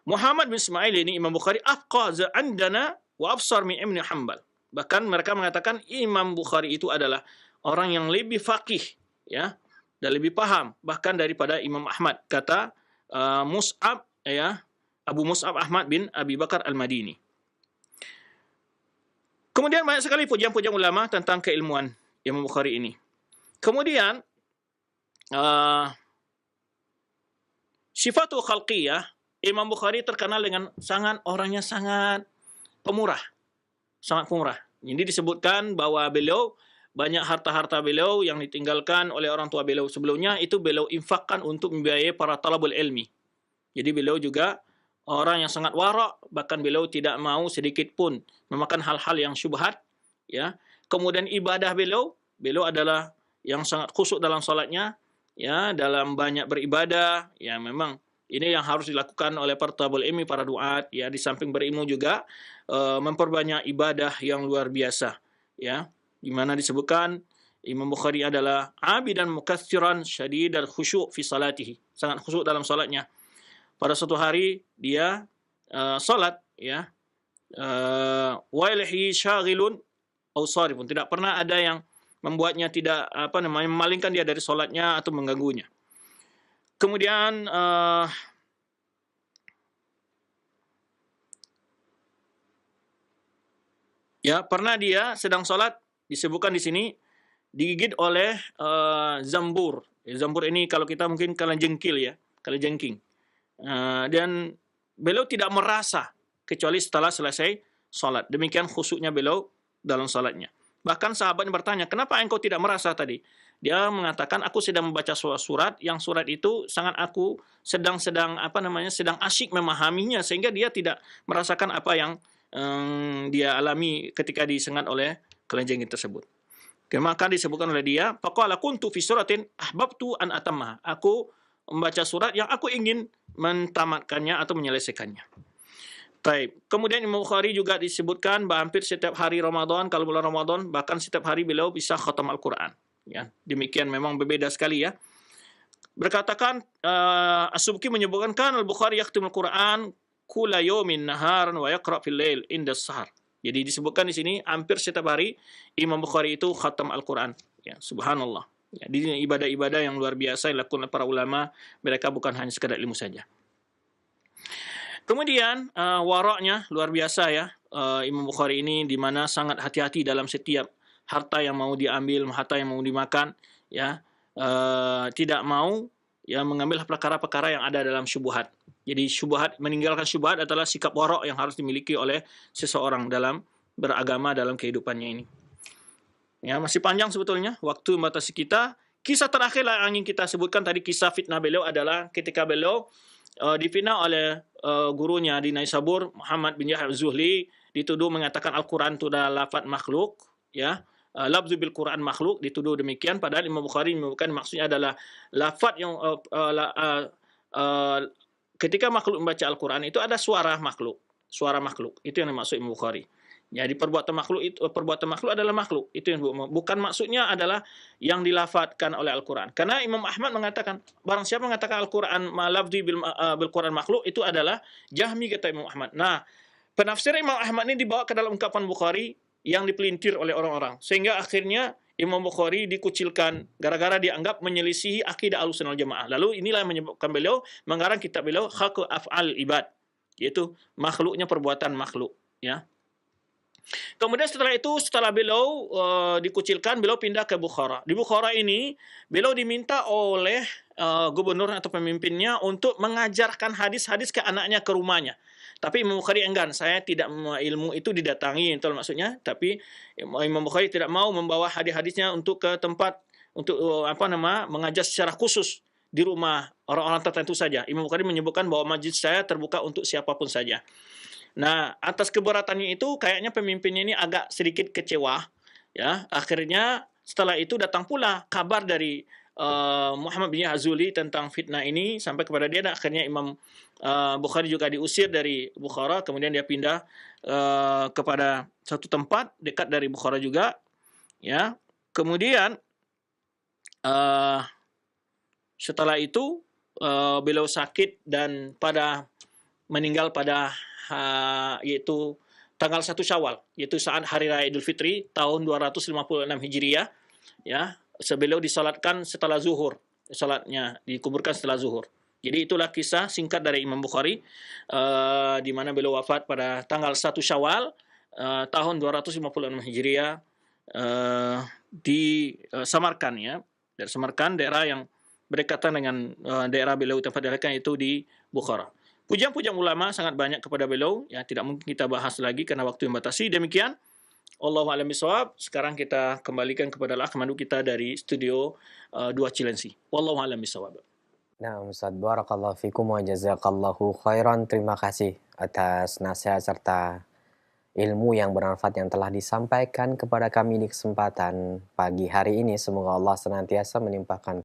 A: Muhammad bin Ismail ini Imam Bukhari afqah andana wa absar min Ibn Hanbal. Bahkan mereka mengatakan Imam Bukhari itu adalah orang yang lebih faqih, ya, dan lebih paham bahkan daripada Imam Ahmad, kata Mus'ab, ya, Abu Mus'ab Ahmad bin Abi Bakar Al-Madini. Kemudian banyak sekali pujian-pujian ulama tentang keilmuan Imam Bukhari ini. Kemudian sifatul khalqiyah, Imam Bukhari terkenal dengan orangnya sangat pemurah. sangat murah. Jadi disebutkan bahwa beliau banyak harta-harta beliau yang ditinggalkan oleh orang tua beliau sebelumnya itu beliau infakkan untuk membiayai para talabul ilmi. Jadi beliau juga orang yang sangat warak, bahkan beliau tidak mau sedikit pun memakan hal-hal yang syubhat, ya. Kemudian ibadah beliau adalah yang sangat khusyuk dalam salatnya, ya, dalam banyak beribadah, ya memang ini yang harus dilakukan oleh para talabul ilmi, para duat, ya, di samping berilmu juga memperbanyak ibadah yang luar biasa, ya. Di mana disebutkan Imam Bukhari adalah abidan mukatsiran syadidal khusyuk fi salatihi, sangat khusyuk dalam salatnya. Pada suatu hari dia salat, ya, wailahi syagilun aw sarifun, tidak pernah ada yang membuatnya tidak memalingkan dia dari salatnya atau mengganggunya. Kemudian ya, pernah dia sedang salat, disebutkan di sini digigit oleh zambur. Zambur ini kalau kita mungkin kalajengking, ya, kalajengking. Dan beliau tidak merasa kecuali setelah selesai salat. Demikian khusyuknya beliau dalam salatnya. Bahkan sahabatnya bertanya, kenapa engkau tidak merasa tadi? Dia mengatakan, aku sedang membaca surat, yang surat itu sangat aku sedang asyik memahaminya, sehingga dia tidak merasakan apa yang dia alami ketika disengat oleh kelenjang tersebut. Maka disebutkan oleh dia, faqala kuntu fi suratin ahbabtu an atamma. Aku membaca surat yang aku ingin mentamatkannya atau menyelesaikannya. Baik. Kemudian Imam Bukhari juga disebutkan bahwa hampir setiap hari Ramadan, kalau bulan Ramadan, bahkan setiap hari beliau bisa khatam Al-Quran. Ya, demikian memang berbeda sekali, ya. Berkatakan As-Subki menyebutkan kan Al-Bukhari yaktimul Quran kula yawmin naharan wa yaqra fil lail inda sahar. Jadi disebutkan di sini hampir setiap hari Imam Bukhari itu khatam Al-Quran. Ya, subhanallah. Ya, di ibadah-ibadah yang luar biasa yang dilakukan oleh para ulama, mereka bukan hanya sekadar ilmu saja. Kemudian waraknya luar biasa, ya, Imam Bukhari ini, di mana sangat hati-hati dalam setiap harta yang mau diambil, harta yang mau dimakan, ya, tidak mau, ya, mengambil perkara-perkara yang ada dalam syubhat. Jadi meninggalkan syubhat adalah sikap warak yang harus dimiliki oleh seseorang dalam beragama, dalam kehidupannya ini. Ya, masih panjang sebetulnya waktu membatasi kita. Kisah terakhir yang ingin kita sebutkan tadi, kisah fitnah beliau adalah ketika beliau difitnah oleh gurunya di Naisabur, Muhammad bin Yahya Az-Zuhli, dituduh mengatakan Al-Quran itu adalah lafaz makhluk, ya, lafzu bil Quran makhluk, dituduh demikian. Padahal Imam Bukhari menyebutkan maksudnya adalah lafaz yang ketika makhluk membaca Al-Quran itu ada suara makhluk, itu yang dimaksud Imam Bukhari. Jadi perbuatan makhluk adalah makhluk. Itu yang bukan maksudnya adalah yang dilafatkan oleh Al-Quran. Karena Imam Ahmad mengatakan, barang siapa mengatakan Al-Quran lafzi bil Quran makhluk, itu adalah Jahmi, kata Imam Ahmad. Nah, penafsiran Imam Ahmad ini dibawa ke dalam ungkapan Bukhari yang dipelintir oleh orang-orang. Sehingga akhirnya Imam Bukhari dikucilkan gara-gara dianggap menyelisihi akidah Ahlussunnah wal Jamaah. Lalu inilah yang menyebabkan beliau mengarang kitab beliau Khalqu Af'al Ibad, yaitu makhluknya perbuatan makhluk, ya. Kemudian setelah beliau dikucilkan, beliau pindah ke Bukhara. Di Bukhara ini, beliau diminta oleh gubernur atau pemimpinnya untuk mengajarkan hadis-hadis ke anaknya, ke rumahnya. Tapi Imam Bukhari enggan, saya tidak ilmu itu didatangi, itu maksudnya. Tapi Imam Bukhari tidak mau membawa hadis-hadisnya untuk ke tempat untuk mengajar secara khusus di rumah orang-orang tertentu saja. Imam Bukhari menyebutkan bahwa majlis saya terbuka untuk siapapun saja. Nah, atas keberatannya itu kayaknya pemimpinnya ini agak sedikit kecewa, ya. Akhirnya setelah itu datang pula kabar dari Muhammad bin Az-Zuhli tentang fitnah ini sampai kepada dia, dan akhirnya Imam Bukhari juga diusir dari Bukhara. Kemudian dia pindah kepada satu tempat dekat dari Bukhara juga, ya. Kemudian setelah itu beliau sakit dan meninggal pada yaitu tanggal 1 Syawal, yaitu saat hari raya Idul Fitri tahun 256 Hijriah, ya. Beliau disalatkan setelah zuhur, salatnya dikuburkan setelah zuhur. Jadi itulah kisah singkat dari Imam Bukhari, di mana beliau wafat pada tanggal 1 Syawal tahun 256 Hijriah di Samarkand, ya. Dari Samarkand, daerah yang berdekatan dengan daerah beliau tempat dilahirkan, itu di Bukhara. Pujian-pujian ulama sangat banyak kepada beliau, ya, tidak mungkin kita bahas lagi karena waktu yang batasi. Demikian Wallahu a'lam bishawab. Sekarang kita kembalikan kepada akh mandu kita dari studio 2 Cilengsi. Wallahu a'lam bishawab.
B: Nah, Ustaz, barakallahu fikum wa jazakallahu khairan. Terima kasih atas nasihat serta ilmu yang bermanfaat yang telah disampaikan kepada kami di kesempatan pagi hari ini. Semoga Allah senantiasa menimpakan